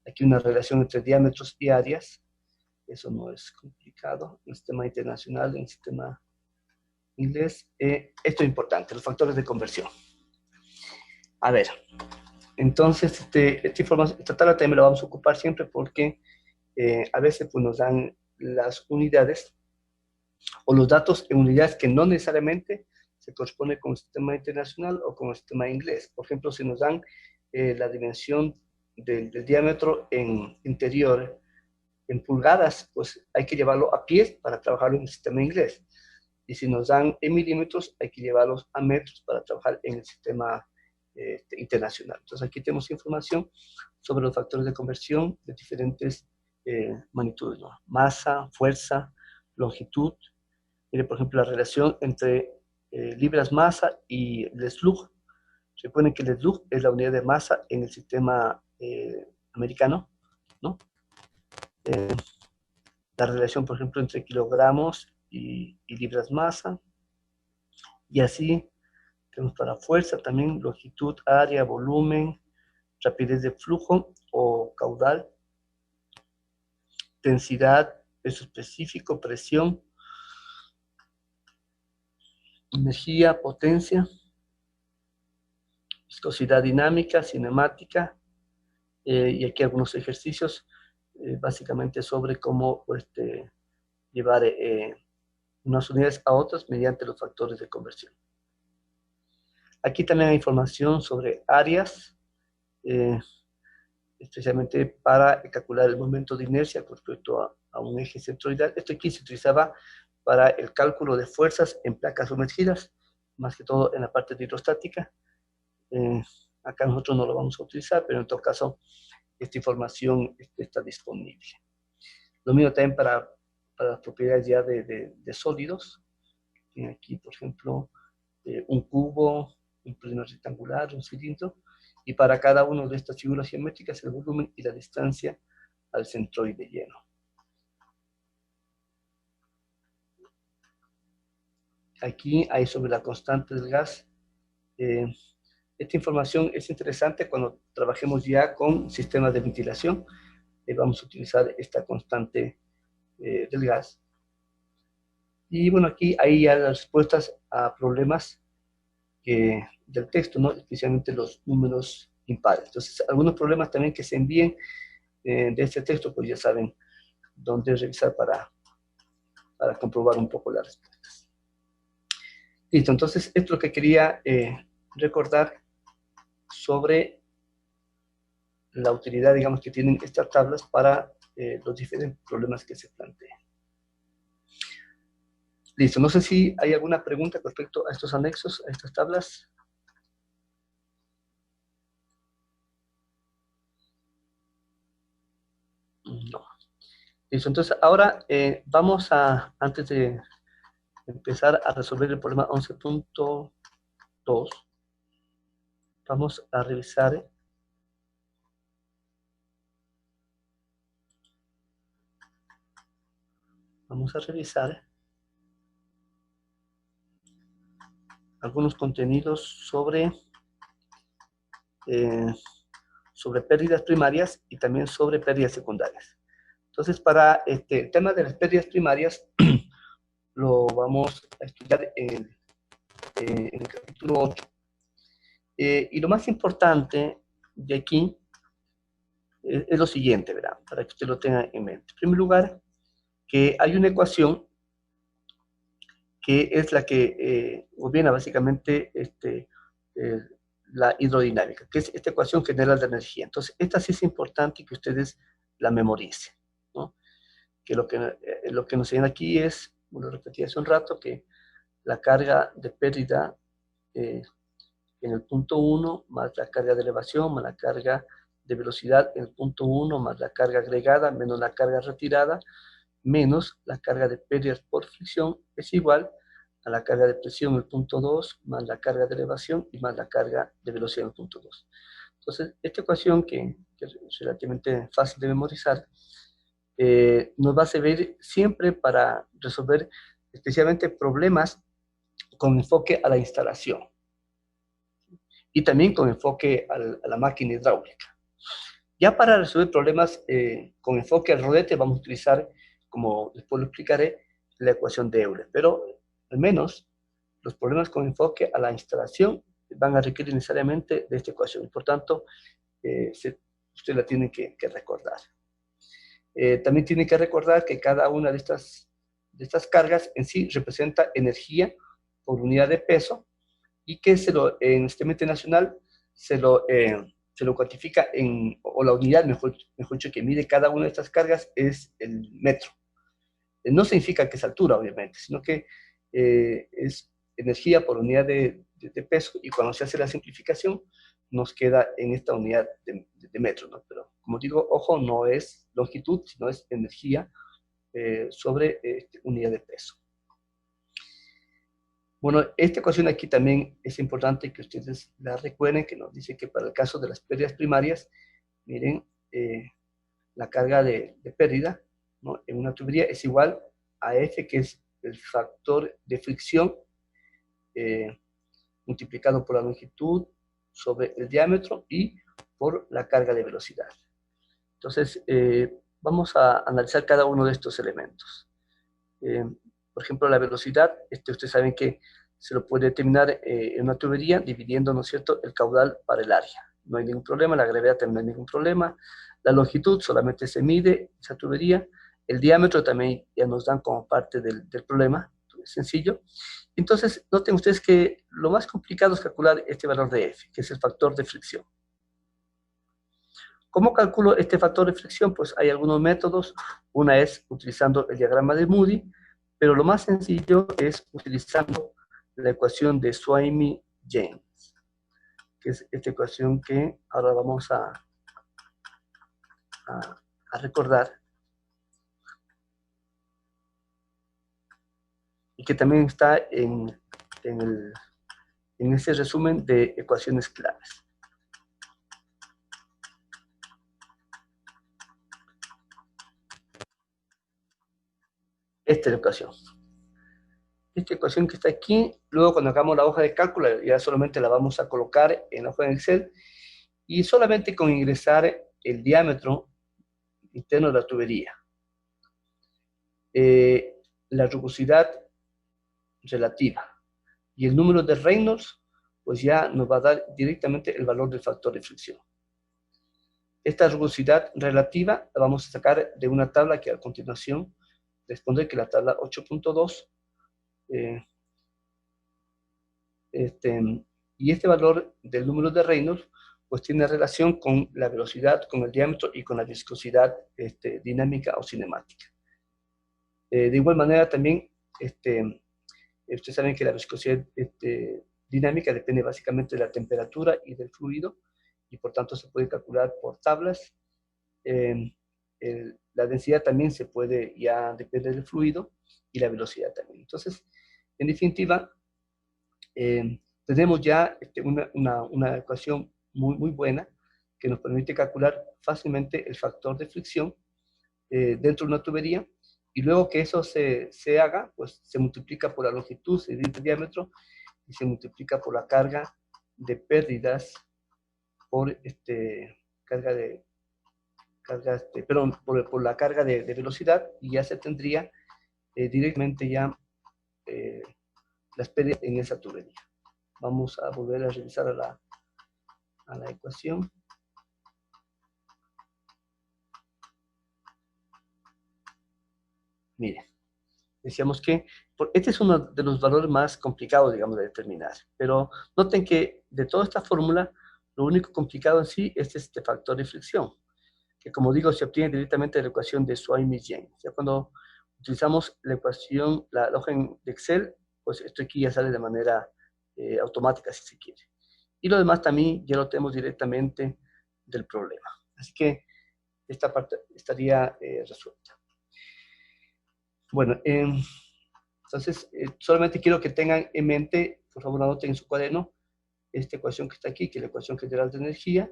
aquí una relación entre diámetros y áreas. Eso no es complicado. En el sistema internacional, en el sistema inglés, esto es importante, los factores de conversión. A ver, entonces, esta tabla también la vamos a ocupar siempre porque a veces pues, nos dan las unidades o los datos en unidades que no necesariamente se corresponde con el sistema internacional o con el sistema inglés. Por ejemplo, si nos dan la dimensión del diámetro en interior en pulgadas, pues hay que llevarlo a pies para trabajarlo en el sistema inglés. Y si nos dan en milímetros, hay que llevarlos a metros para trabajar en el sistema internacional. Entonces aquí tenemos información sobre los factores de conversión de diferentes magnitudes, ¿no? Masa, fuerza, longitud. Mire, por ejemplo, la relación entre libras masa y el slug. Recuerden que el slug es la unidad de masa en el sistema americano, ¿no? La relación, por ejemplo, entre kilogramos y libras masa. Y así tenemos para fuerza también longitud, área, volumen, rapidez de flujo o caudal, densidad, peso específico, presión, energía, potencia, viscosidad dinámica, cinemática, y aquí algunos ejercicios, básicamente sobre cómo llevar unas unidades a otras mediante los factores de conversión. Aquí también hay información sobre áreas, especialmente para calcular el momento de inercia con respecto a un eje centroidal. Esto aquí se utilizaba para el cálculo de fuerzas en placas sumergidas, más que todo en la parte de hidrostática. Acá nosotros no lo vamos a utilizar, pero en todo caso esta información está disponible. Lo mismo también para las propiedades ya de sólidos. Tienen aquí, por ejemplo, un cubo, un plano rectangular, un cilindro, y para cada una de estas figuras geométricas el volumen y la distancia al centroide lleno. Aquí hay sobre la constante del gas. Esta información es interesante cuando trabajemos ya con sistemas de ventilación. Vamos a utilizar esta constante del gas. Y bueno, aquí hay ya las respuestas a problemas del texto, ¿no? Especialmente los números impares. Entonces, algunos problemas también que se envíen de este texto, pues ya saben dónde revisar para comprobar un poco las respuestas. Listo, entonces esto es lo que quería recordar sobre la utilidad, digamos, que tienen estas tablas para los diferentes problemas que se plantean. Listo, no sé si hay alguna pregunta con respecto a estos anexos, a estas tablas. No. Listo, entonces ahora vamos a, antes de empezar a resolver el problema 11.2, vamos a revisar algunos contenidos sobre pérdidas primarias y también sobre pérdidas secundarias. Entonces, para el tema de las pérdidas primarias, lo vamos a estudiar en el capítulo 8. Y lo más importante de aquí es lo siguiente, ¿verdad? Para que usted lo tenga en mente. En primer lugar, que hay una ecuación que es la que gobierna básicamente la hidrodinámica, que es esta ecuación general de energía. Entonces, esta sí es importante que ustedes la memoricen, ¿no? Que lo que nos enseñan aquí es, como lo repetí hace un rato, que la carga de pérdida en el punto 1 más la carga de elevación más la carga de velocidad en el punto 1 más la carga agregada menos la carga retirada menos la carga de pérdidas por fricción es igual a la carga de presión en el punto 2 más la carga de elevación y más la carga de velocidad en el punto 2. Entonces, esta ecuación que es relativamente fácil de memorizar, nos va a servir siempre para resolver especialmente problemas con enfoque a la instalación y también con enfoque a la máquina hidráulica. Ya para resolver problemas con enfoque al rodete vamos a utilizar, como después lo explicaré, la ecuación de Euler, pero al menos los problemas con enfoque a la instalación van a requerir necesariamente de esta ecuación, y por tanto usted la tiene que recordar. También tiene que recordar que cada una de estas cargas en sí representa energía por unidad de peso y que en el sistema internacional se lo cuantifica o la unidad, mejor dicho, que mide cada una de estas cargas es el metro. No significa que es altura, obviamente, sino que es energía por unidad de peso, y cuando se hace la simplificación nos queda en esta unidad de metro, ¿no? Pero como digo, ojo, no es longitud, sino es energía sobre unidad de peso. Bueno, esta ecuación aquí también es importante que ustedes la recuerden, que nos dice que para el caso de las pérdidas primarias, miren, la carga de pérdida, ¿no?, en una tubería es igual a F, que es el factor de fricción, multiplicado por la longitud sobre el diámetro y por la carga de velocidad. Entonces, vamos a analizar cada uno de estos elementos. Por ejemplo, la velocidad, ustedes saben que se lo puede determinar en una tubería dividiendo, ¿no es cierto?, el caudal para el área. No hay ningún problema, la gravedad también no hay ningún problema. La longitud solamente se mide esa tubería. El diámetro también ya nos dan como parte del problema, es sencillo. Entonces, noten ustedes que lo más complicado es calcular este valor de F, que es el factor de fricción. ¿Cómo calculo este factor de fricción? Pues hay algunos métodos. Una es utilizando el diagrama de Moody, pero lo más sencillo es utilizando la ecuación de Swamy-James, que es esta ecuación que ahora vamos a recordar, y que también está en ese resumen de ecuaciones claves. Esta es la ecuación. Esta ecuación que está aquí, luego cuando hagamos la hoja de cálculo, ya solamente la vamos a colocar en la hoja de Excel, y solamente con ingresar el diámetro interno de la tubería, la rugosidad relativa y el número de Reynolds, pues ya nos va a dar directamente el valor del factor de fricción. Esta rugosidad relativa la vamos a sacar de una tabla que a continuación les pondré, que la tabla 8.2, y este valor del número de Reynolds pues tiene relación con la velocidad, con el diámetro y con la viscosidad dinámica o cinemática. De igual manera también, ustedes saben que la viscosidad dinámica depende básicamente de la temperatura y del fluido, y por tanto se puede calcular por tablas. La densidad también se puede, ya depende del fluido, y la velocidad también. Entonces, en definitiva, tenemos ya una ecuación muy buena que nos permite calcular fácilmente el factor de fricción dentro de una tubería, y luego que eso se haga, pues se multiplica por la longitud, se divide el diámetro, y se multiplica por la carga de pérdidas, por por la carga de velocidad, y ya se tendría directamente ya las pérdidas en esa tubería. Vamos a volver a revisar a la ecuación. Miren, decíamos que este es uno de los valores más complicados, digamos, de determinar, pero noten que de toda esta fórmula, lo único complicado en sí es este factor de fricción, que como digo, se obtiene directamente de la ecuación de Swamy-James. Ya cuando utilizamos la ecuación, la hoja de Excel, pues esto aquí ya sale de manera automática, si se quiere. Y lo demás también ya lo tenemos directamente del problema. Así que esta parte estaría resuelta. Bueno, entonces solamente quiero que tengan en mente, por favor anoten en su cuaderno, esta ecuación que está aquí, que es la ecuación general de energía,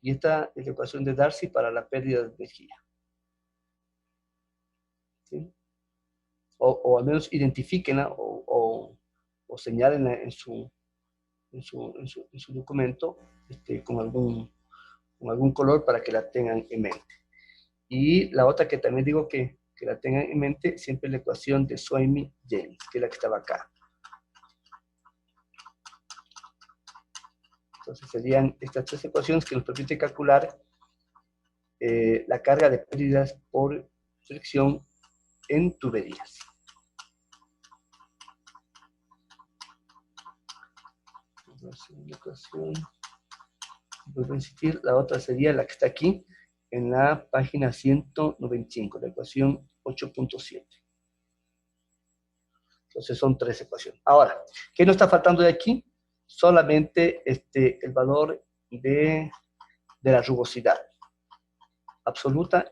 y esta es la ecuación de Darcy para la pérdida de energía. ¿Sí? O al menos identifíquenla o señálenla en su documento con algún color para que la tengan en mente. Y la otra que también digo que la tengan en mente, siempre la ecuación de Swamy-James, que es la que estaba acá. Entonces serían estas tres ecuaciones que nos permiten calcular la carga de pérdidas por fricción en tuberías. La ecuación, vuelvo a insistir, la otra sería la que está aquí, en la página 195, la ecuación 8.7. Entonces son tres ecuaciones. Ahora, ¿qué nos está faltando de aquí? Solamente el valor de la rugosidad absoluta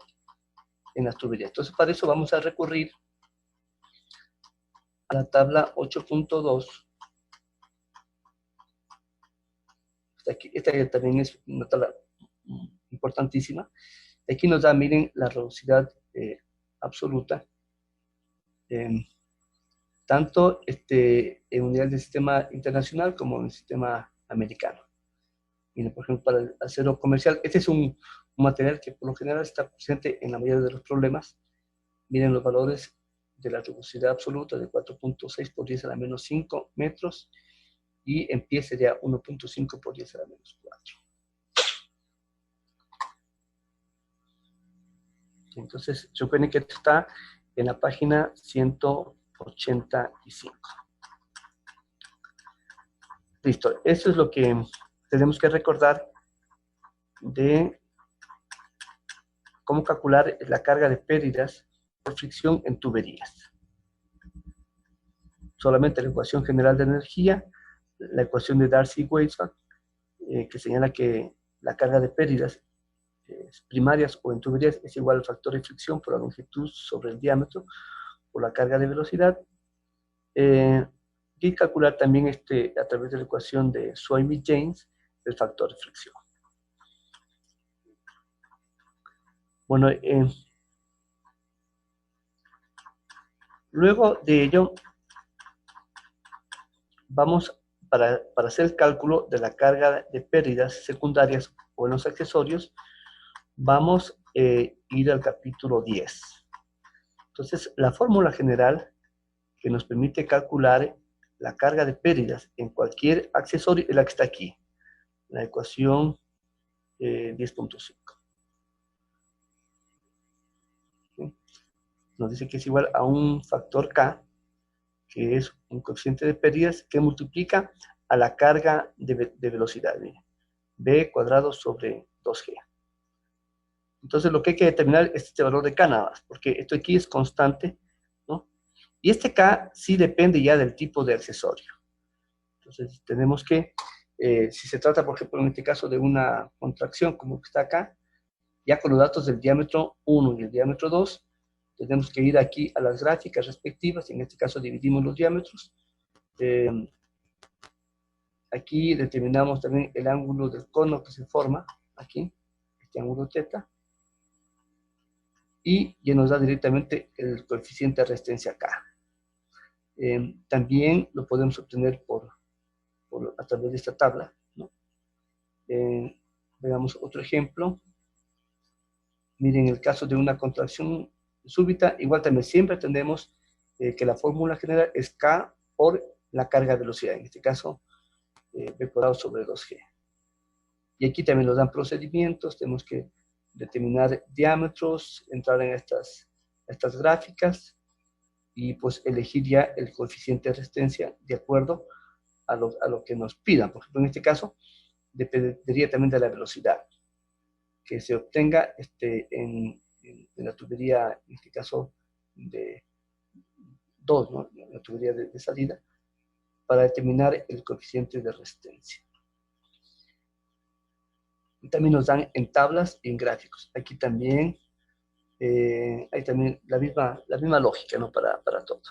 en las tuberías. Entonces, para eso vamos a recurrir a la tabla 8.2. Esta también es una tabla importantísima. Aquí nos da, miren, la rugosidad absoluta, tanto en unidades del sistema internacional como en el sistema americano. Miren, por ejemplo, para el acero comercial, este es un un material que por lo general está presente en la mayoría de los problemas. Miren los valores de la rugosidad absoluta de 4.6 por 10 a la menos 5 metros, y en pie sería 1.5 por 10 a la menos 4. Entonces, recuerden que esto está en la página 185. Listo, eso es lo que tenemos que recordar de cómo calcular la carga de pérdidas por fricción en tuberías. Solamente la ecuación general de energía, la ecuación de Darcy-Weisbach, que señala que la carga de pérdidas primarias o en tuberías es igual al factor de fricción por la longitud sobre el diámetro por la carga de velocidad. Y calcular también a través de la ecuación de Swamy-James el factor de fricción. Bueno, luego de ello, vamos para hacer el cálculo de la carga de pérdidas secundarias o en los accesorios, vamos a ir al capítulo 10. Entonces, la fórmula general que nos permite calcular la carga de pérdidas en cualquier accesorio es la que está aquí, la ecuación 10.5. Nos dice que es igual a un factor K, que es un coeficiente de pérdidas que multiplica a la carga de velocidad, B cuadrado sobre 2G. Entonces lo que hay que determinar es este valor de K nada más, porque esto aquí es constante, ¿no? Y este K sí depende ya del tipo de accesorio. Entonces tenemos que, si se trata, por ejemplo, en este caso de una contracción como que está acá, ya con los datos del diámetro 1 y el diámetro 2, tenemos que ir aquí a las gráficas respectivas, en este caso dividimos los diámetros. Aquí determinamos también el ángulo del cono que se forma, aquí, este ángulo θ, y ya nos da directamente el coeficiente de resistencia acá. También lo podemos obtener a través de esta tabla, ¿no? Veamos otro ejemplo. Miren, en el caso de una contracción súbita, igual también siempre tenemos que la fórmula general es K por la carga de velocidad, en este caso B cuadrado sobre 2G. Y aquí también nos dan procedimientos, tenemos que determinar diámetros, entrar en estas gráficas y pues elegir ya el coeficiente de resistencia de acuerdo a lo que nos pidan. Por ejemplo, en este caso, dependería también de la velocidad que se obtenga en la tubería, en este caso, de 2, ¿no? La tubería de salida, para determinar el coeficiente de resistencia. Y también nos dan en tablas y en gráficos. Aquí también hay también la misma lógica, ¿no? Para todo.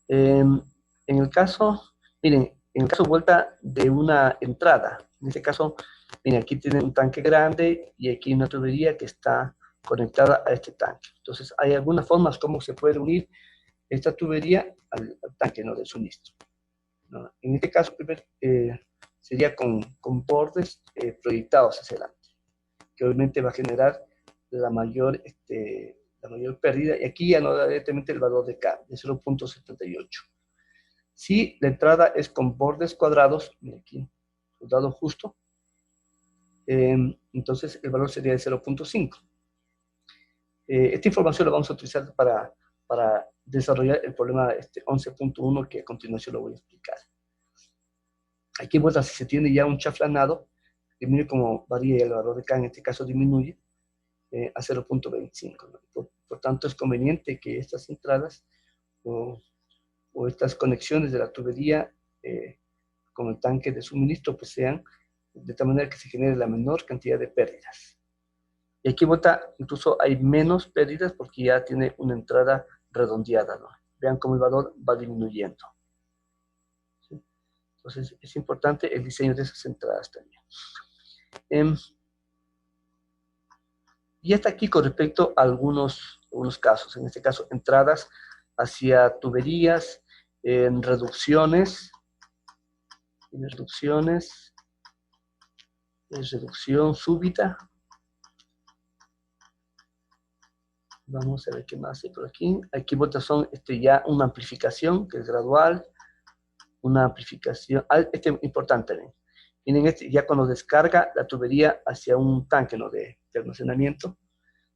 En el caso, miren, en el caso de vuelta de una entrada, en este caso, miren, aquí tienen un tanque grande y aquí una tubería que está conectada a este tanque. Entonces, hay algunas formas como se puede unir esta tubería al tanque, ¿no? De suministro, ¿no? En este caso, primero, sería con bordes proyectados hacia adelante, que obviamente va a generar la mayor pérdida, y aquí ya nos da directamente el valor de K, de 0.78. Si la entrada es con bordes cuadrados, mira aquí, soldado justo, entonces el valor sería de 0.5. Esta información la vamos a utilizar para desarrollar el problema 11.1 que a continuación lo voy a explicar. Aquí vuelta, si se tiene ya un chaflanado, mire cómo varía el valor de K, en este caso disminuye a 0.25, ¿no? Por tanto, es conveniente que estas entradas o estas conexiones de la tubería con el tanque de suministro pues sean de tal manera que se genere la menor cantidad de pérdidas. Y aquí vuelta, incluso hay menos pérdidas porque ya tiene una entrada redondeada, ¿no? Vean cómo el valor va disminuyendo. ¿Sí? Entonces, es importante el diseño de esas entradas también. Y hasta aquí con respecto a algunos casos. En este caso, entradas hacia tuberías, en reducciones, reducción súbita, Vamos a ver qué más hay por aquí. Aquí vueltas son ya una amplificación, que es gradual, una amplificación, este es importante, ¿ven? Miren, ya cuando descarga la tubería hacia un tanque, ¿no?, de almacenamiento.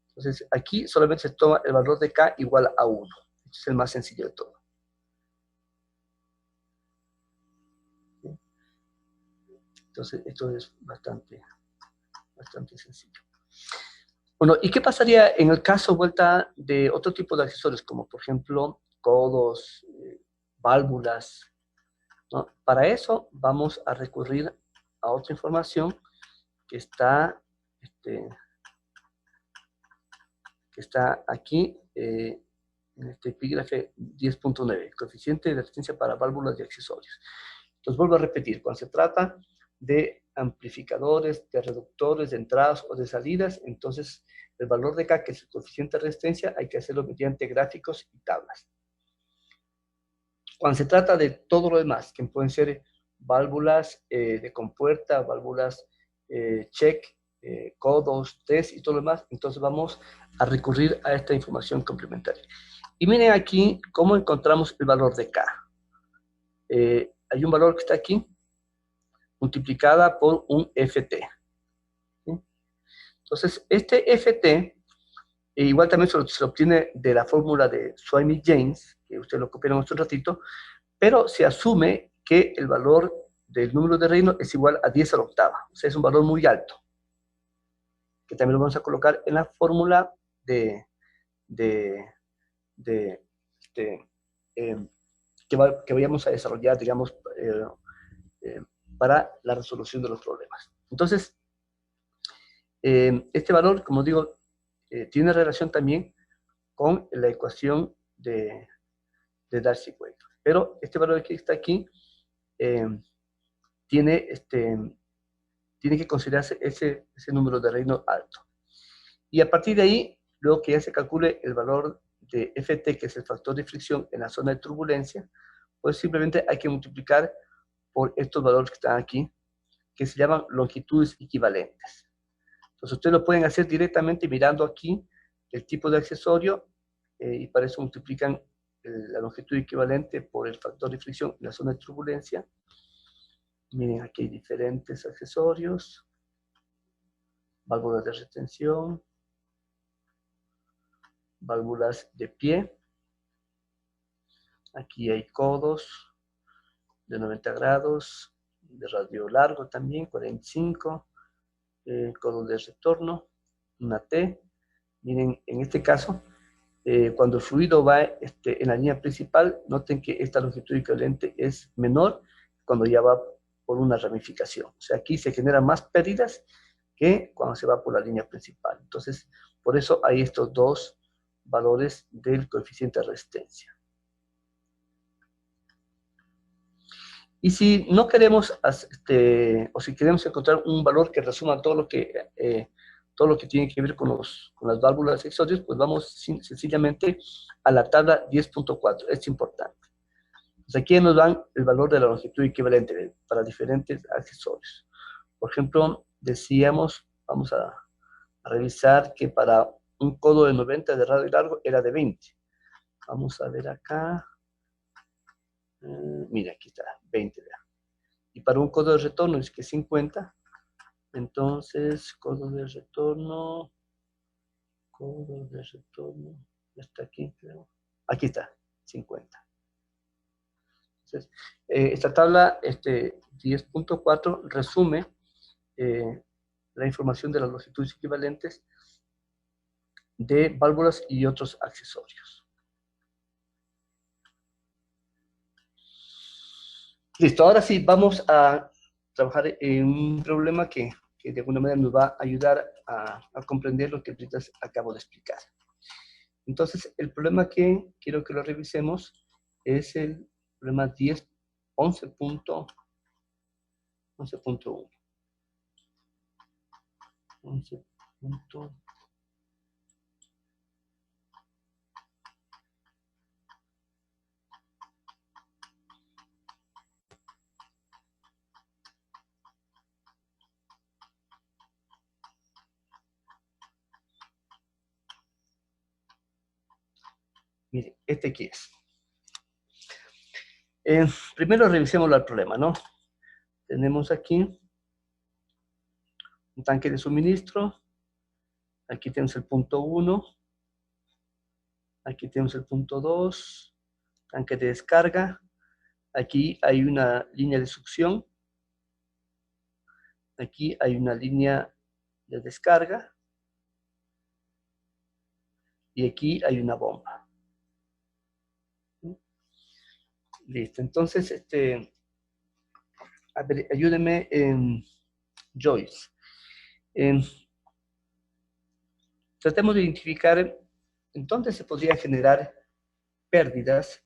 Entonces, aquí solamente se toma el valor de K igual a 1. Este es el más sencillo de todo. ¿Sí? Entonces, esto es bastante sencillo. Bueno, ¿y qué pasaría en el caso vuelta de otro tipo de accesorios, como por ejemplo codos, válvulas, ¿no? Para eso vamos a recurrir a otra información que está, aquí en este epígrafe 10.9, coeficiente de resistencia para válvulas y accesorios. Entonces vuelvo a repetir, cuando se trata de amplificadores, de reductores, de entradas o de salidas, entonces el valor de K, que es el coeficiente de resistencia, hay que hacerlo mediante gráficos y tablas. Cuando se trata de todo lo demás, que pueden ser válvulas de compuerta, válvulas check, codos, test y todo lo demás, entonces vamos a recurrir a esta información complementaria. Y miren aquí cómo encontramos el valor de K. Hay un valor que está aquí, multiplicada por un FT. ¿Sí? Entonces, este FT, igual también se obtiene de la fórmula de Swamy-James, que ustedes lo copiaron hace un ratito, pero se asume que el valor del número de Reynolds es igual a 10 a la octava. O sea, es un valor muy alto, que también lo vamos a colocar en la fórmula que vayamos a desarrollar, digamos, para la resolución de los problemas. Entonces, este valor, como digo, tiene relación también con la ecuación de Darcy-Weber. Pero este valor que está aquí tiene que considerarse ese número de Reynolds alto. Y a partir de ahí, luego que ya se calcule el valor de Ft, que es el factor de fricción en la zona de turbulencia, pues simplemente hay que multiplicar por estos valores que están aquí, que se llaman longitudes equivalentes. Entonces ustedes lo pueden hacer directamente mirando aquí el tipo de accesorio y para eso multiplican la longitud equivalente por el factor de fricción en la zona de turbulencia. Miren, aquí hay diferentes accesorios, válvulas de retención, válvulas de pie. Aquí hay codos de 90 grados, de radio largo también, 45, codos de retorno, una T. Miren, en este caso, cuando el fluido va en la línea principal, noten que esta longitud equivalente es menor cuando ya va por una ramificación. O sea, aquí se generan más pérdidas que cuando se va por la línea principal. Entonces, por eso hay estos dos valores del coeficiente de resistencia. Y si no queremos, o si queremos encontrar un valor que resuma todo lo que tiene que ver con las válvulas accesorios, pues vamos sencillamente a la tabla 10.4. Es importante. Pues aquí nos dan el valor de la longitud equivalente para diferentes accesorios. Por ejemplo, decíamos, vamos a revisar que para un codo de 90 de radio largo era de 20. Vamos a ver acá. Mira, aquí está, 20. Y para un codo de retorno es que 50. Entonces, codo de retorno, está aquí, creo. Aquí está, 50. Entonces, esta tabla 10.4 resume la información de las longitudes equivalentes de válvulas y otros accesorios. Listo, ahora sí, vamos a trabajar en un problema que de alguna manera nos va a ayudar a comprender lo que ahorita acabo de explicar. Entonces, el problema que quiero que lo revisemos es el problema 11.1. 11.1. Mire, este aquí es. Primero revisemos el problema, ¿no? Tenemos aquí un tanque de suministro. Aquí tenemos el punto 1. Aquí tenemos el punto 2. Tanque de descarga. Aquí hay una línea de succión. Aquí hay una línea de descarga. Y aquí hay una bomba. Listo. Entonces, a ver, ayúdeme, Joyce. Tratemos de identificar en dónde se podría generar pérdidas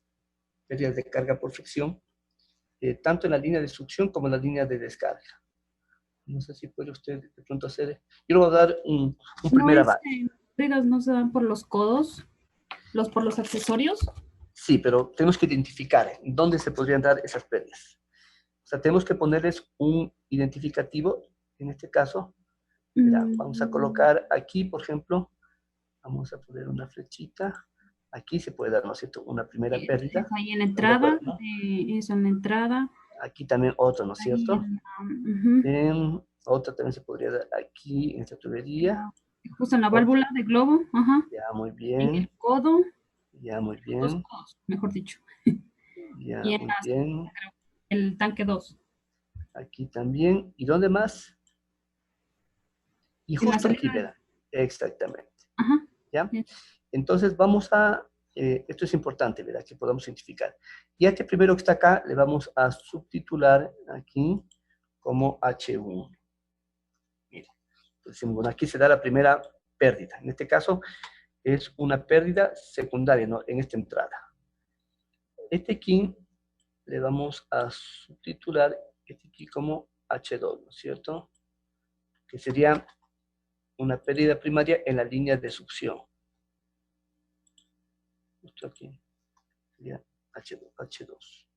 de carga por fricción, tanto en la línea de succión como en la línea de descarga. No sé si puede usted de pronto hacer. Yo le voy a dar un primer avance. ¿Pérdidas no se dan por los codos? ¿Por los accesorios? Sí, pero tenemos que identificar en dónde se podrían dar esas pérdidas. O sea, tenemos que ponerles un identificativo, en este caso. Mira, vamos a colocar aquí, por ejemplo, vamos a poner una flechita. Aquí se puede dar, ¿no es cierto?, una primera pérdida. Es ahí en la entrada, ¿no? eso en la entrada. Aquí también otro, ¿no es cierto? Otra también se podría dar aquí, en esta tubería. Justo en la válvula de globo, ajá. Ya, muy bien. En el codo. Ya, muy bien. Los codos, mejor dicho. Ya, y en muy bien. El tanque 2. Aquí también. ¿Y dónde más? Y justo aquí, verá. Exactamente. Ajá. ¿Ya? Entonces vamos a, esto es importante, ¿verdad? Que podamos identificar. Y a este primero que está acá le vamos a subtitular aquí como H1. Mira, entonces, bueno, aquí se da la primera pérdida. En este caso es una pérdida secundaria, ¿no? En esta entrada. Este aquí le vamos a subtitular este aquí como H2, ¿no es cierto? Que sería una pérdida primaria en la línea de succión. Esto aquí sería H2.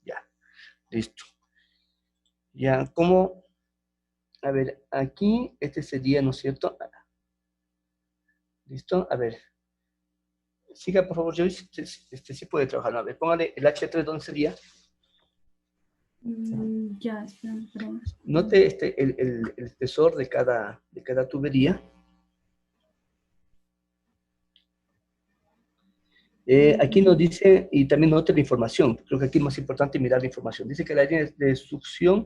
Ya, listo. Ya, como, a ver, aquí, este sería, ¿no es cierto? ¿Listo? A ver. Siga, por favor, Joyce. Sí puede trabajar. ¿No? A ver, póngale el H3, ¿dónde sería? Ya, espera. Note el espesor de cada tubería. Aquí nos dice, y también note la información, creo que aquí es más importante mirar la información. Dice que la línea de succión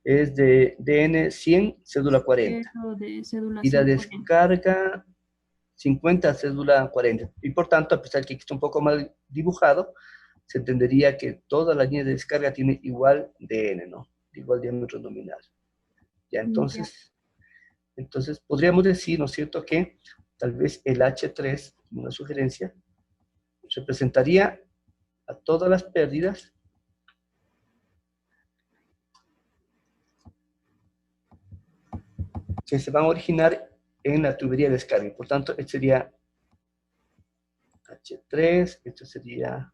es de DN 100, cédula 40. Y la descarga 50, cédula 40. Y por tanto, a pesar de que está un poco mal dibujado, se entendería que toda la línea de descarga tiene igual DN, ¿no? Igual diámetro nominal. Ya, entonces podríamos decir, ¿no es cierto?, que tal vez el H3, una sugerencia, representaría a todas las pérdidas que se van a originar en la tubería de descarga. Por tanto, este sería H3, esto sería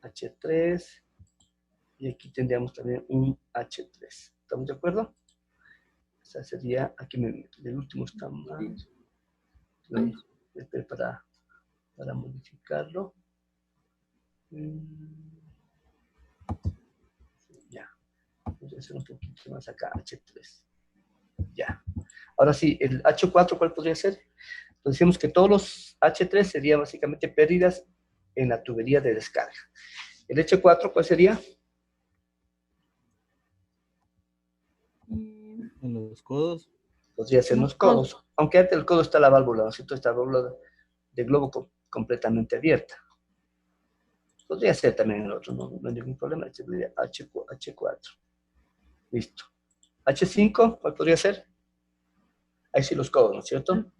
H3, y aquí tendríamos también un H3. ¿Estamos de acuerdo? O sea, sería, aquí el último está mal. Para modificarlo. Ya. Voy a hacer un poquito más acá, H3. Ya. Ahora sí, el H4, ¿cuál podría ser? Entonces decimos que todos los H3 serían básicamente pérdidas en la tubería de descarga. El H4, ¿cuál sería? En los codos. Podría ser en los codos. Aunque antes del codo está la válvula, ¿no es cierto? Esta válvula de globo completamente abierta. Podría ser también en el otro, no hay ningún problema. Este sería H4. Listo. H5, ¿cuál podría ser? Ahí sí los codos, ¿no es cierto?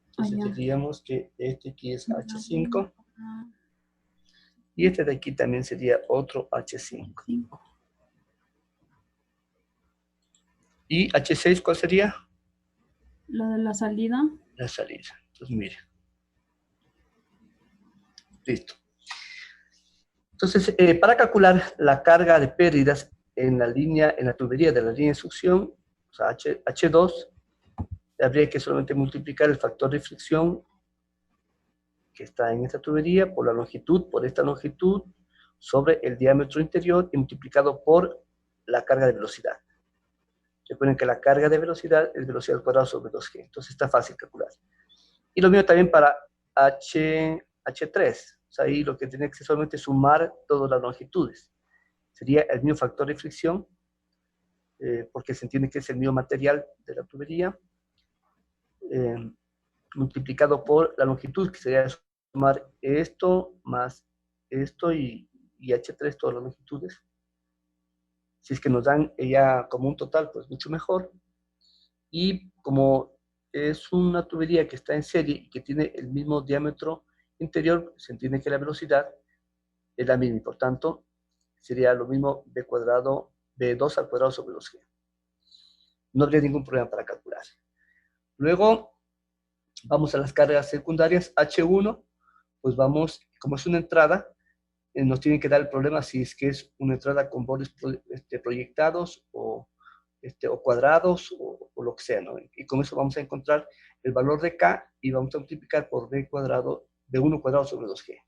Entonces diríamos que este aquí es H5. Y este de aquí también sería otro H5. ¿Y H6 cuál sería? La de la salida. La salida. Entonces, mire. Listo. Entonces, para calcular la carga de pérdidas en la tubería de la línea de succión, o sea, H2, habría que solamente multiplicar el factor de fricción que está en esta tubería por la longitud, por esta longitud, sobre el diámetro interior y multiplicado por la carga de velocidad. Recuerden que la carga de velocidad es velocidad al cuadrado sobre 2G, entonces está fácil calcular. Y lo mismo también para H3, o sea, ahí lo que tiene que ser solamente sumar todas las longitudes. Sería el mismo factor de fricción, porque se entiende que es el mismo material de la tubería, multiplicado por la longitud, que sería sumar esto más esto y H3, todas las longitudes. Si es que nos dan ya como un total, pues mucho mejor. Y como es una tubería que está en serie y que tiene el mismo diámetro interior, se entiende que la velocidad es la misma y por tanto sería lo mismo B cuadrado, B2 al cuadrado sobre 2G. No habría ningún problema para calcular. Luego vamos a las cargas secundarias. H1, pues vamos, como es una entrada, nos tienen que dar el problema si es que es una entrada con bordes proyectados o cuadrados o lo que sea, ¿no? Y con eso vamos a encontrar el valor de K y vamos a multiplicar por B cuadrado, B1 cuadrado sobre 2G.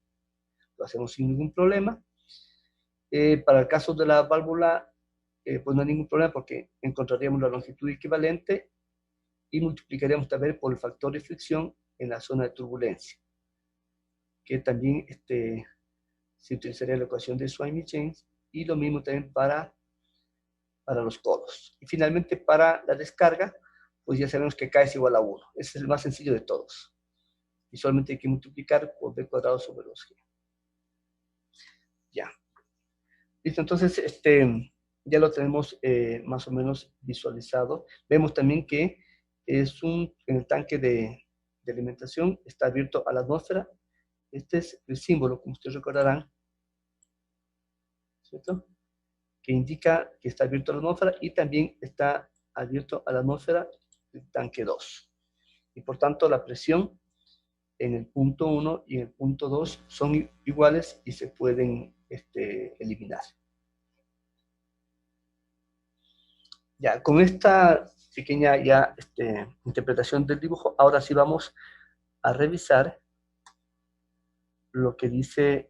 Lo hacemos sin ningún problema. Para el caso de la válvula, pues no hay ningún problema porque encontraríamos la longitud equivalente y multiplicaríamos también por el factor de fricción en la zona de turbulencia, que también se utilizaría la ecuación de Swamy-James, y lo mismo también para los codos. Y finalmente para la descarga, pues ya sabemos que K es igual a 1. Ese es el más sencillo de todos. Y solamente hay que multiplicar por B cuadrado sobre 2G. Ya. Listo, entonces ya lo tenemos más o menos visualizado. Vemos también que en el tanque de alimentación está abierto a la atmósfera. Este es el símbolo, como ustedes recordarán, ¿cierto? Que indica que está abierto a la atmósfera y también está abierto a la atmósfera el tanque 2. Y por tanto la presión en el punto 1 y en el punto 2 son iguales y se pueden eliminar. Ya, con esta pequeña interpretación del dibujo, ahora sí vamos a revisar lo que dice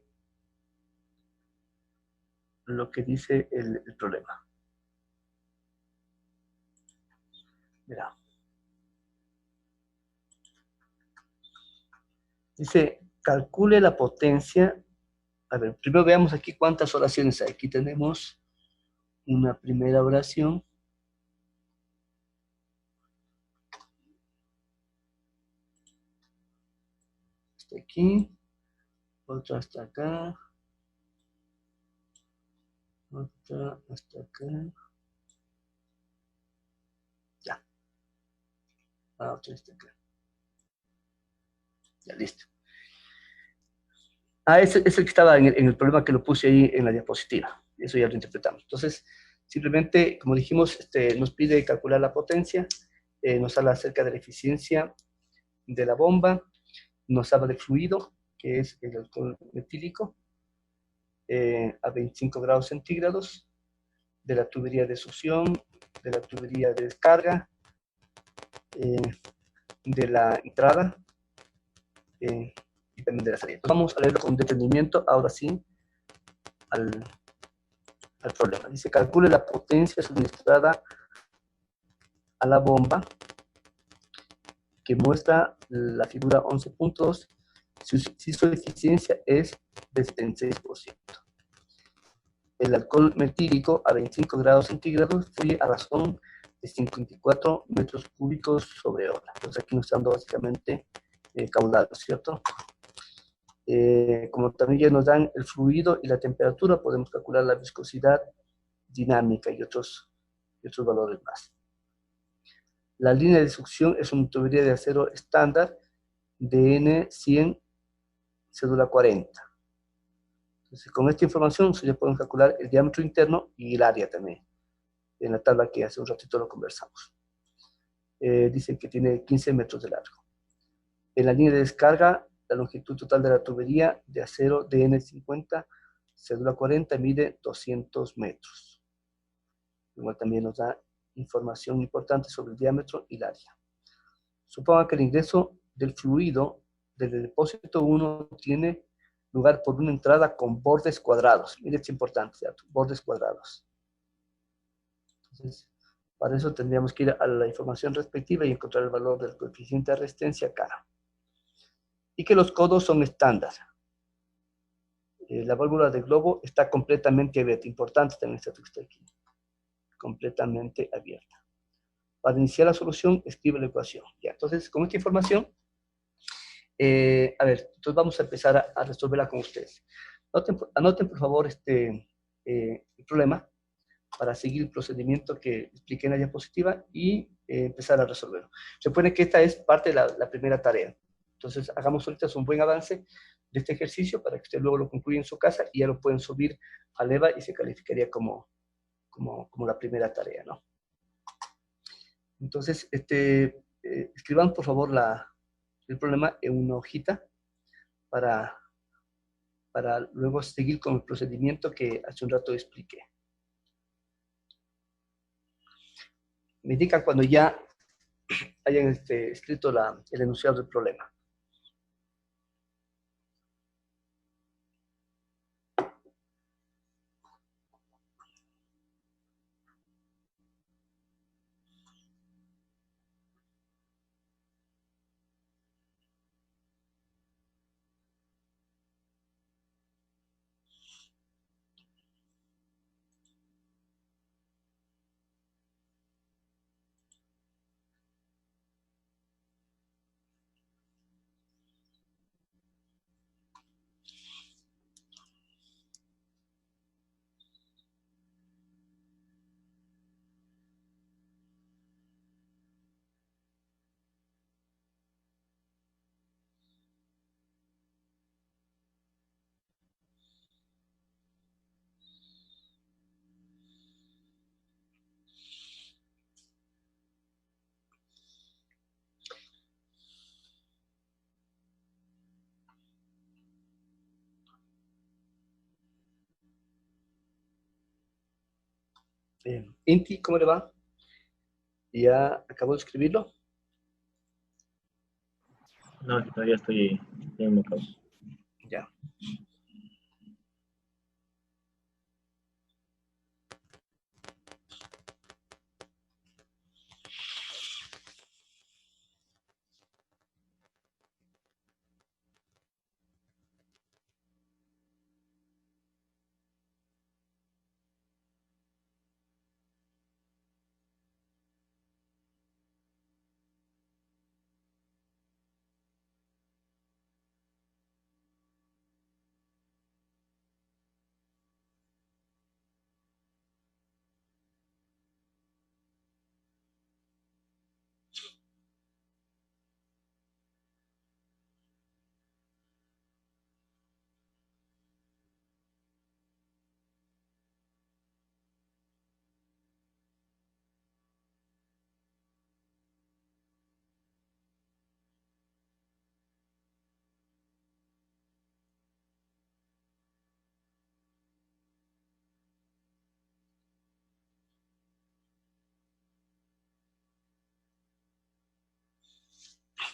el problema. Mira. Dice, calcule la potencia. A ver, primero veamos aquí cuántas oraciones hay. Aquí tenemos una primera oración. Está aquí. Otra hasta acá. Otra hasta acá. Ya. Otra hasta acá. Ya, listo. Ese es el que estaba en el problema que lo puse ahí en la diapositiva. Eso ya lo interpretamos. Entonces, simplemente, como dijimos, nos pide calcular la potencia, nos habla acerca de la eficiencia de la bomba, nos habla de fluido, que es el alcohol metílico, a 25 grados centígrados, de la tubería de succión, de la tubería de descarga, de la entrada, y también de la salida. Vamos a leerlo con detenimiento, ahora sí, al problema. Dice, calcule la potencia suministrada a la bomba, que muestra la figura 11.2, si su eficiencia es de 76%. El alcohol metílico a 25 grados centígrados fluye a razón de 54 metros cúbicos sobre hora. Entonces aquí nos está dando básicamente caudal, ¿cierto? Como también ya nos dan el fluido y la temperatura, podemos calcular la viscosidad dinámica y otros valores más. La línea de succión es una tubería de acero estándar DN100 cédula 40. Entonces, con esta información ya podemos calcular el diámetro interno y el área también, en la tabla que hace un ratito lo conversamos. Dice que tiene 15 metros de largo. En la línea de descarga, la longitud total de la tubería de acero DN50 cédula 40 mide 200 metros. Igual también nos da información importante sobre el diámetro y el área. Suponga que el ingreso del fluido del depósito 1 tiene lugar por una entrada con bordes cuadrados. Miren, es importante, ¿cierto? Bordes cuadrados. Entonces, para eso tendríamos que ir a la información respectiva y encontrar el valor del coeficiente de resistencia acá. Y que los codos son estándar. La válvula de globo está completamente abierta. Importante también este texto aquí. Completamente abierta. Para iniciar la solución, escribe la ecuación. Ya, entonces, con esta información, a ver, entonces vamos a empezar a resolverla con ustedes. Anoten por favor, el problema para seguir el procedimiento que expliqué en la diapositiva y empezar a resolverlo. Se supone que esta es parte de la primera tarea. Entonces, hagamos ahorita un buen avance de este ejercicio para que usted luego lo concluya en su casa y ya lo pueden subir al EVA y se calificaría como la primera tarea, ¿no? Entonces, escriban por favor el problema en una hojita para luego seguir con el procedimiento que hace un rato expliqué. Me indican cuando ya hayan escrito el enunciado del problema. Inti, ¿cómo le va? ¿Ya acabó de escribirlo? No, aquí todavía estoy en mi causa. Ya.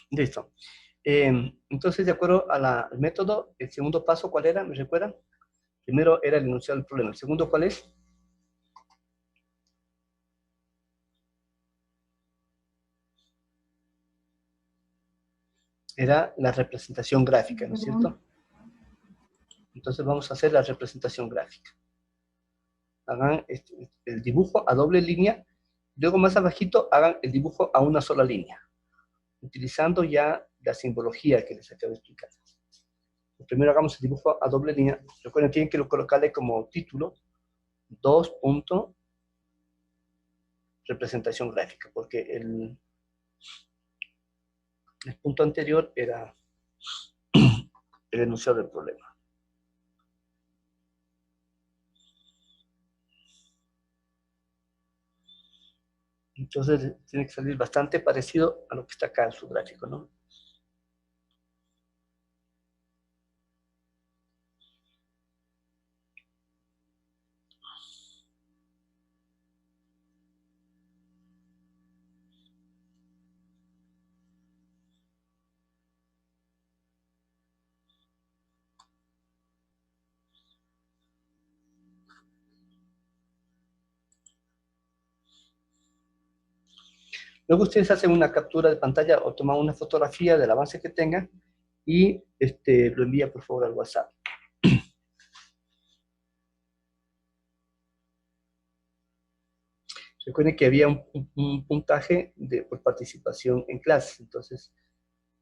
Listo. Entonces, de acuerdo al método, el segundo paso, ¿cuál era? ¿Me recuerdan? Primero era el enunciado del problema. ¿El segundo cuál es? Era la representación gráfica, ¿no es cierto? Entonces vamos a hacer la representación gráfica. Hagan el dibujo a doble línea, luego más abajito hagan el dibujo a una sola línea, utilizando ya la simbología que les acabo de explicar. Primero hagamos el dibujo a doble línea. Recuerden, tienen que colocarle como título 2. Representación gráfica, porque el punto anterior era el enunciado del problema. Entonces tiene que salir bastante parecido a lo que está acá en su gráfico, ¿no? Luego ustedes hacen una captura de pantalla o toman una fotografía del avance que tengan y lo envía por favor al WhatsApp. Recuerden que había un puntaje por participación en clase, entonces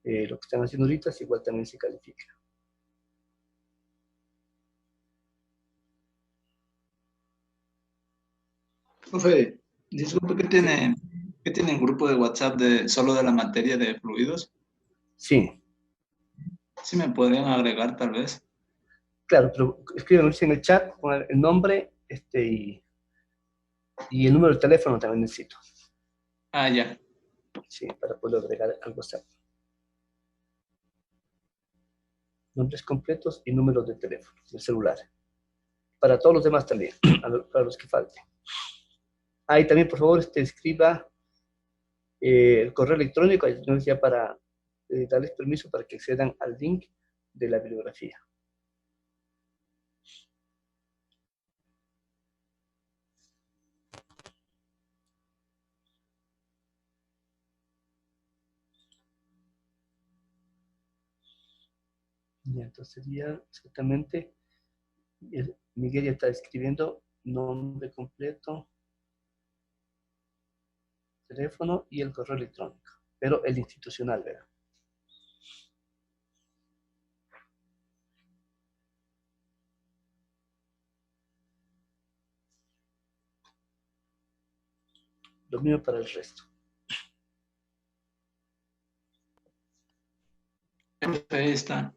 lo que están haciendo ahorita es igual también se califica. Profe, disculpe, ¿qué tiene un grupo de WhatsApp solo de la materia de fluidos? Sí, Sí me podrían agregar tal vez. claro, pero escriben en el chat con el nombre y el número de teléfono también necesito. Ah, ya. Sí, para poder agregar al WhatsApp. Nombres completos y números de teléfono, de celular. Para todos los demás también, para los que falten. Ahí también, por favor, escriba el correo electrónico, ya para darles permiso para que accedan al link de la bibliografía. Y entonces sería exactamente, Miguel ya está escribiendo nombre completo, teléfono y el correo electrónico, pero el institucional, ¿verdad? Lo mismo para el resto. Ahí está.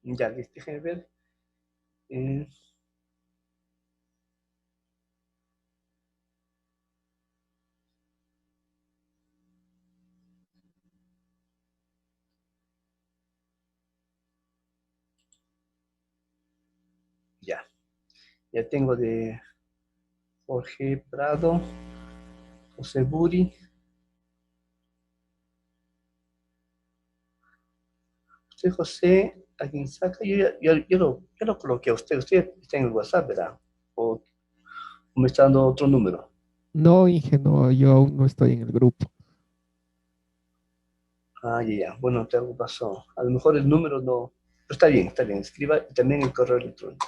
Ya, déjenme ver. Ya tengo de Jorge Prado, José Buri. Usted, José Aguinzaca, yo lo coloqué a usted. Usted está en el WhatsApp, ¿verdad? O me está dando otro número. No, Inge, no, yo aún no estoy en el grupo. Ah, ya. Bueno, te algo pasó. A lo mejor el número no. Pero está bien, está bien. Escriba y también el correo electrónico.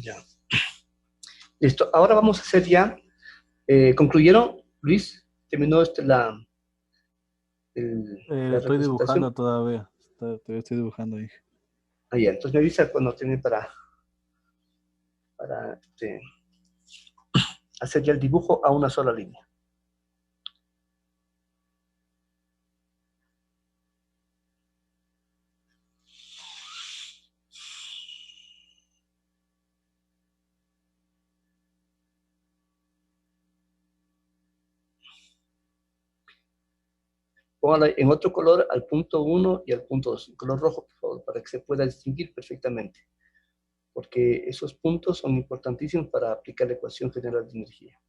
Ya. Listo. Ahora vamos a hacer ya. ¿Concluyeron, Luis? ¿Terminó la Estoy dibujando representación? todavía. Todavía estoy dibujando, Inge. Ah, ya. Entonces me avisa cuando termine para hacer ya el dibujo a una sola línea. Póngala en otro color al punto 1 y al punto 2, en color rojo, por favor, para que se pueda distinguir perfectamente, porque esos puntos son importantísimos para aplicar la ecuación general de energía.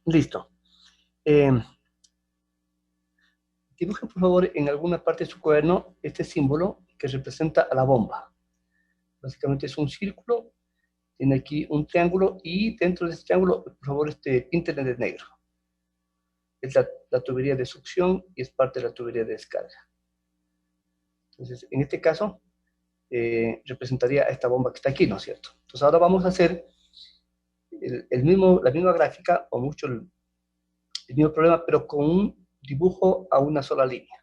Listo. Dibujen, por favor, en alguna parte de su cuaderno este símbolo que representa a la bomba. Básicamente es un círculo, tiene aquí un triángulo, y dentro de este triángulo, por favor, píntenle de negro. Es la tubería de succión y es parte de la tubería de descarga. Entonces, en este caso, representaría a esta bomba que está aquí, ¿no es cierto? Entonces, ahora vamos a hacer la misma gráfica, o mucho el mismo problema, pero con un dibujo a una sola línea.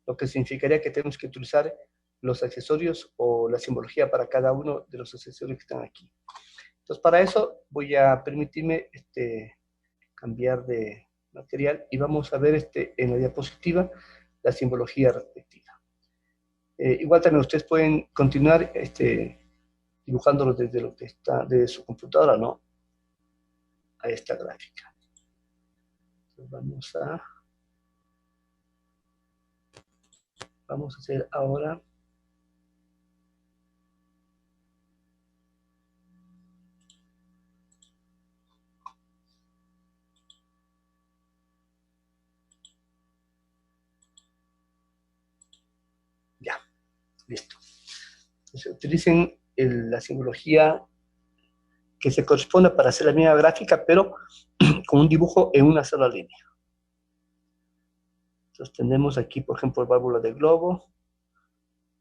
Lo que significaría que tenemos que utilizar los accesorios o la simbología para cada uno de los accesorios que están aquí. Entonces, para eso voy a permitirme cambiar de material y vamos a ver en la diapositiva la simbología respectiva. Igual también ustedes pueden continuar dibujándolo desde lo que está desde su computadora, ¿no? A esta gráfica. Entonces vamos a hacer ahora ya, listo. Entonces, utilicen la simbología que se corresponda para hacer la misma gráfica, pero con un dibujo en una sola línea. Entonces tenemos aquí, por ejemplo, válvula de globo.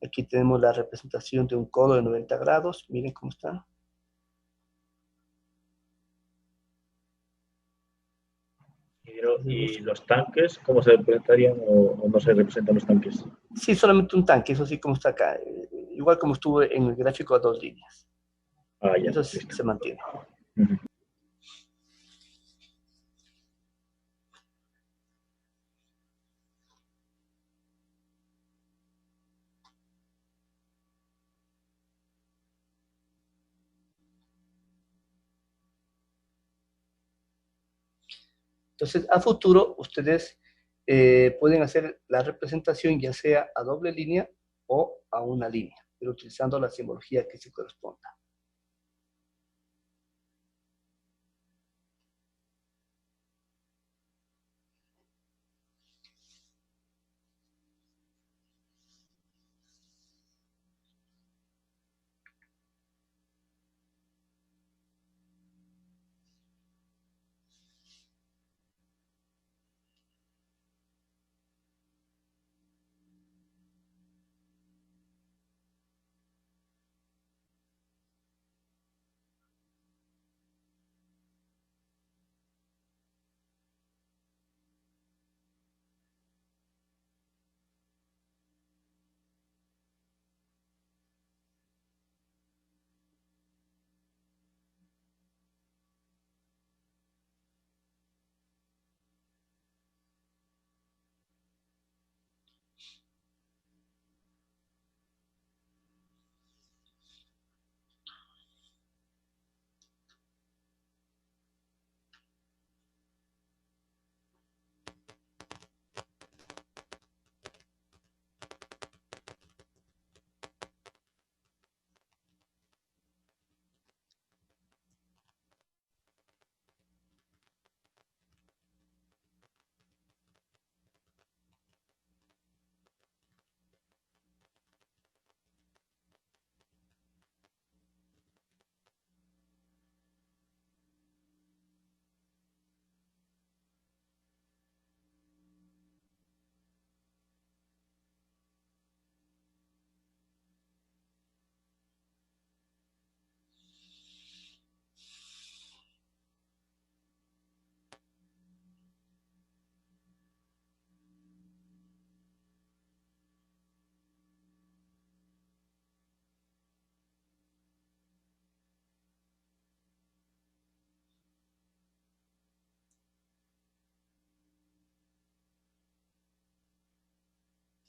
Aquí tenemos la representación de un codo de 90 grados. Miren cómo está. ¿Y los tanques, cómo se representarían o no se representan los tanques? Sí, solamente un tanque, eso sí como está acá. Igual como estuvo en el gráfico a 2 líneas. Ah, ya. Eso sí se mantiene. Uh-huh. Entonces, a futuro, ustedes pueden hacer la representación ya sea a doble línea o a una línea, pero utilizando la simbología que se corresponda.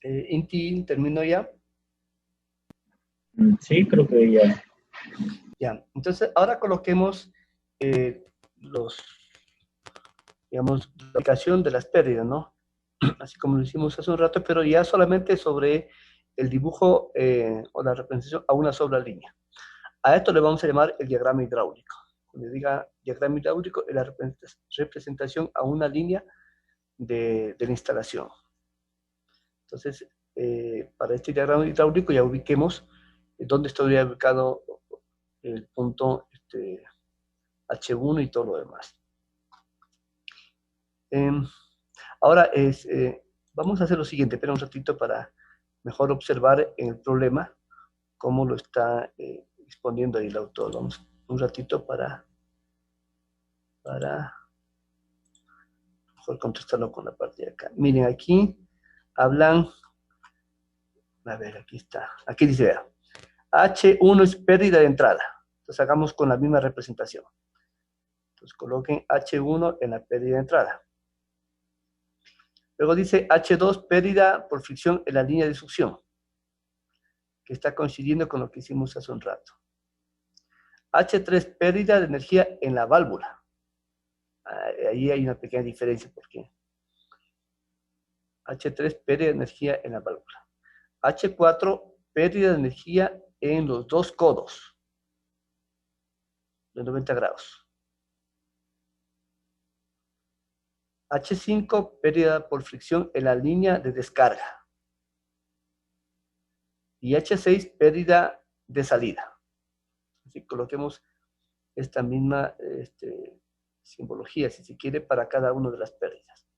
Inti, ¿terminó ya? Sí, creo que ya. Ya, entonces ahora coloquemos digamos, la aplicación de las pérdidas, ¿no? Así como lo hicimos hace un rato, pero ya solamente sobre el dibujo o la representación a una sola línea. A esto le vamos a llamar el diagrama hidráulico. donde diga diagrama hidráulico, es la representación a una línea de la instalación. Entonces, para este diagrama hidráulico ya ubiquemos dónde estaría ubicado el punto H1 y todo lo demás. Ahora vamos a hacer lo siguiente, espera un ratito para mejor observar en el problema cómo lo está exponiendo ahí el autor. Vamos un ratito para mejor contestarlo con la parte de acá. Miren, aquí hablan, a ver, aquí está, aquí dice, vea, H1 es pérdida de entrada. Entonces hagamos con la misma representación. Entonces coloquen H1 en la pérdida de entrada. Luego dice H2, pérdida por fricción en la línea de succión, que está coincidiendo con lo que hicimos hace un rato. H3, pérdida de energía en la válvula. Ahí hay una pequeña diferencia, porque H3, pérdida de energía en la válvula. H4, pérdida de energía en los dos codos, de 90 grados. H5, pérdida por fricción en la línea de descarga. Y H6, pérdida de salida. Así coloquemos esta misma simbología, si se quiere, para cada una de las pérdidas.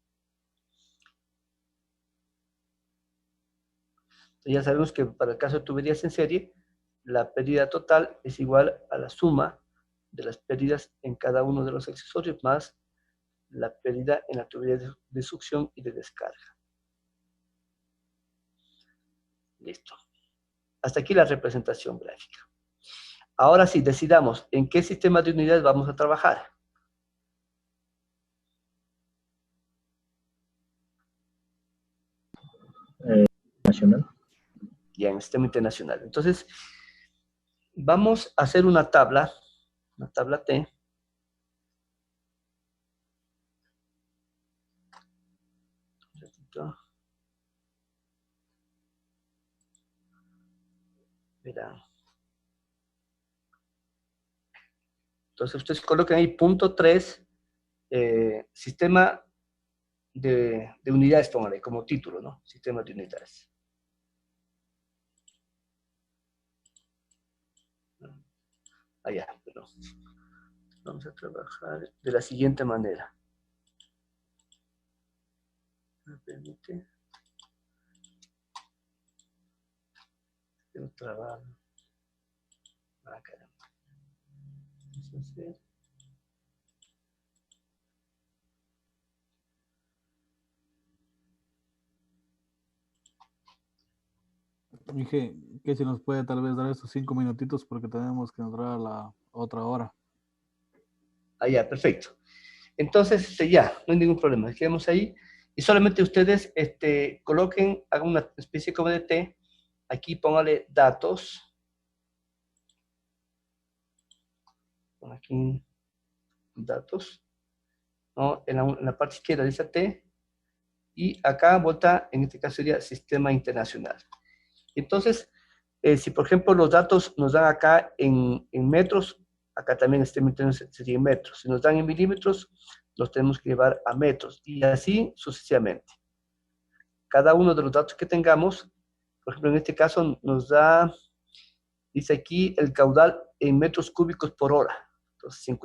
Entonces ya sabemos que para el caso de tuberías en serie, la pérdida total es igual a la suma de las pérdidas en cada uno de los accesorios más la pérdida en la tubería de succión y de descarga. Listo. Hasta aquí la representación gráfica. Ahora sí, decidamos en qué sistema de unidades vamos a trabajar. Nacional. Ya, en el sistema internacional. Entonces, vamos a hacer una tabla T. Verán. Entonces, ustedes colocan ahí punto 3, sistema de unidades, póngale como título, ¿no? Sistema de unidades. Allá, pero vamos a trabajar de la siguiente manera. ¿Me permite? Quiero trabajar. Ah, caramba. Entonces, Dije que si nos puede tal vez dar esos 5 minutitos porque tenemos que entrar a la otra hora. allá, perfecto. Entonces, ya, no hay ningún problema. Quedemos ahí. Y solamente ustedes coloquen, hagan una especie como de T. Aquí póngale datos. Pon aquí datos. ¿No? En la parte izquierda dice T. Y acá vuelta, en este caso sería sistema internacional. Entonces, si por ejemplo los datos nos dan acá en metros, acá también el sistema internacional sería en metros. Si nos dan en milímetros, los tenemos que llevar a metros. Y así sucesivamente. Cada uno de los datos que tengamos, por ejemplo, en este caso nos da, dice aquí, el caudal en metros cúbicos por hora. Entonces,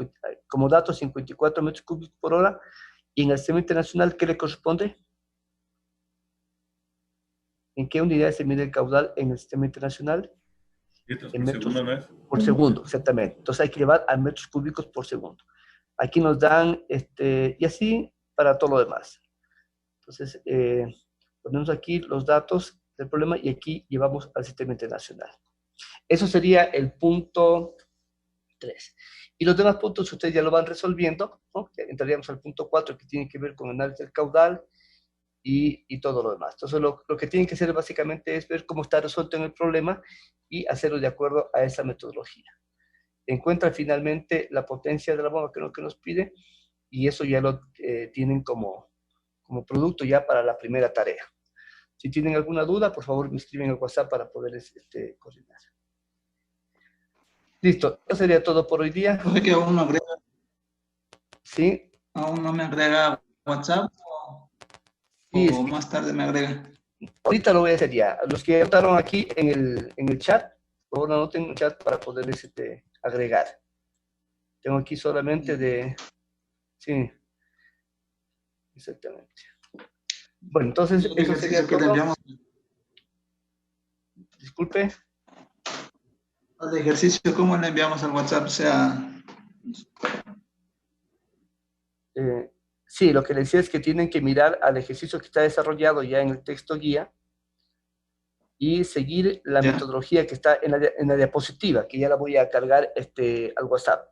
como dato, 54 metros cúbicos por hora. Y en el sistema internacional, ¿qué le corresponde? ¿En qué unidades se mide el caudal en el sistema internacional? Litros En por metros segundo, ¿no es? por segundo, exactamente. Entonces hay que llevar a metros cúbicos por segundo. Aquí nos dan, y así para todo lo demás. Entonces, ponemos aquí los datos del problema y aquí llevamos al sistema internacional. Eso sería el punto 3. Y los demás puntos ustedes ya lo van resolviendo, ¿no? Ya entraríamos al punto 4, que tiene que ver con análisis del caudal y todo lo demás. Entonces, lo que tienen que hacer básicamente es ver cómo está resuelto en el problema y hacerlo de acuerdo a esa metodología. Encuentra finalmente la potencia de la bomba, que es lo que nos pide, y eso ya lo tienen como producto ya para la primera tarea. Si tienen alguna duda, por favor me escriben al WhatsApp para poder coordinar. Listo, eso sería todo por hoy día. Profe, que aún no agrega, Sí, aún no me agrega WhatsApp Sí, o más tarde me agrega. ahorita lo voy a hacer ya. Los que anotaron aquí en el chat, por favor anoten el chat para poderles agregar. Tengo aquí solamente de... Sí, exactamente. Bueno, entonces El eso sería ejercicio que le todo. enviamos, Disculpe. el ejercicio, ¿cómo le enviamos al WhatsApp? O sea, Sí, lo que les decía es que tienen que mirar al ejercicio que está desarrollado ya en el texto guía y seguir la Ya. metodología que está en la diapositiva, que ya la voy a cargar al WhatsApp.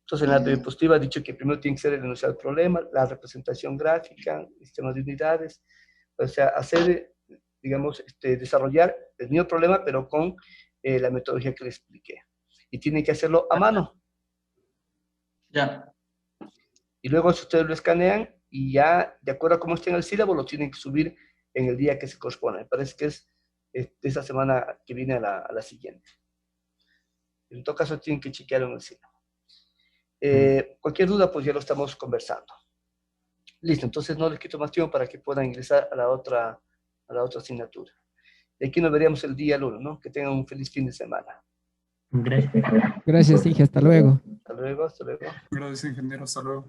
Entonces, en la diapositiva he dicho que primero tiene que ser el enunciado del problema, la representación gráfica, el sistema de unidades, o sea, hacer, digamos, desarrollar el mismo problema, pero con la metodología que les expliqué. Y tienen que hacerlo a mano. Ya. Y luego si ustedes lo escanean y ya, de acuerdo a cómo esté en el sílabo, lo tienen que subir en el día que se corresponde. Me parece que es esta semana que viene a la siguiente. En todo caso, tienen que chequearlo en el sílabo. Cualquier duda, pues ya lo estamos conversando. Listo, entonces no les quito más tiempo para que puedan ingresar a la otra asignatura. Y aquí nos veríamos el día lunes, ¿no? Que tengan un feliz fin de semana. Gracias, Inge. Hasta luego. Hasta luego, hasta luego. Gracias, ingeniero. Hasta luego.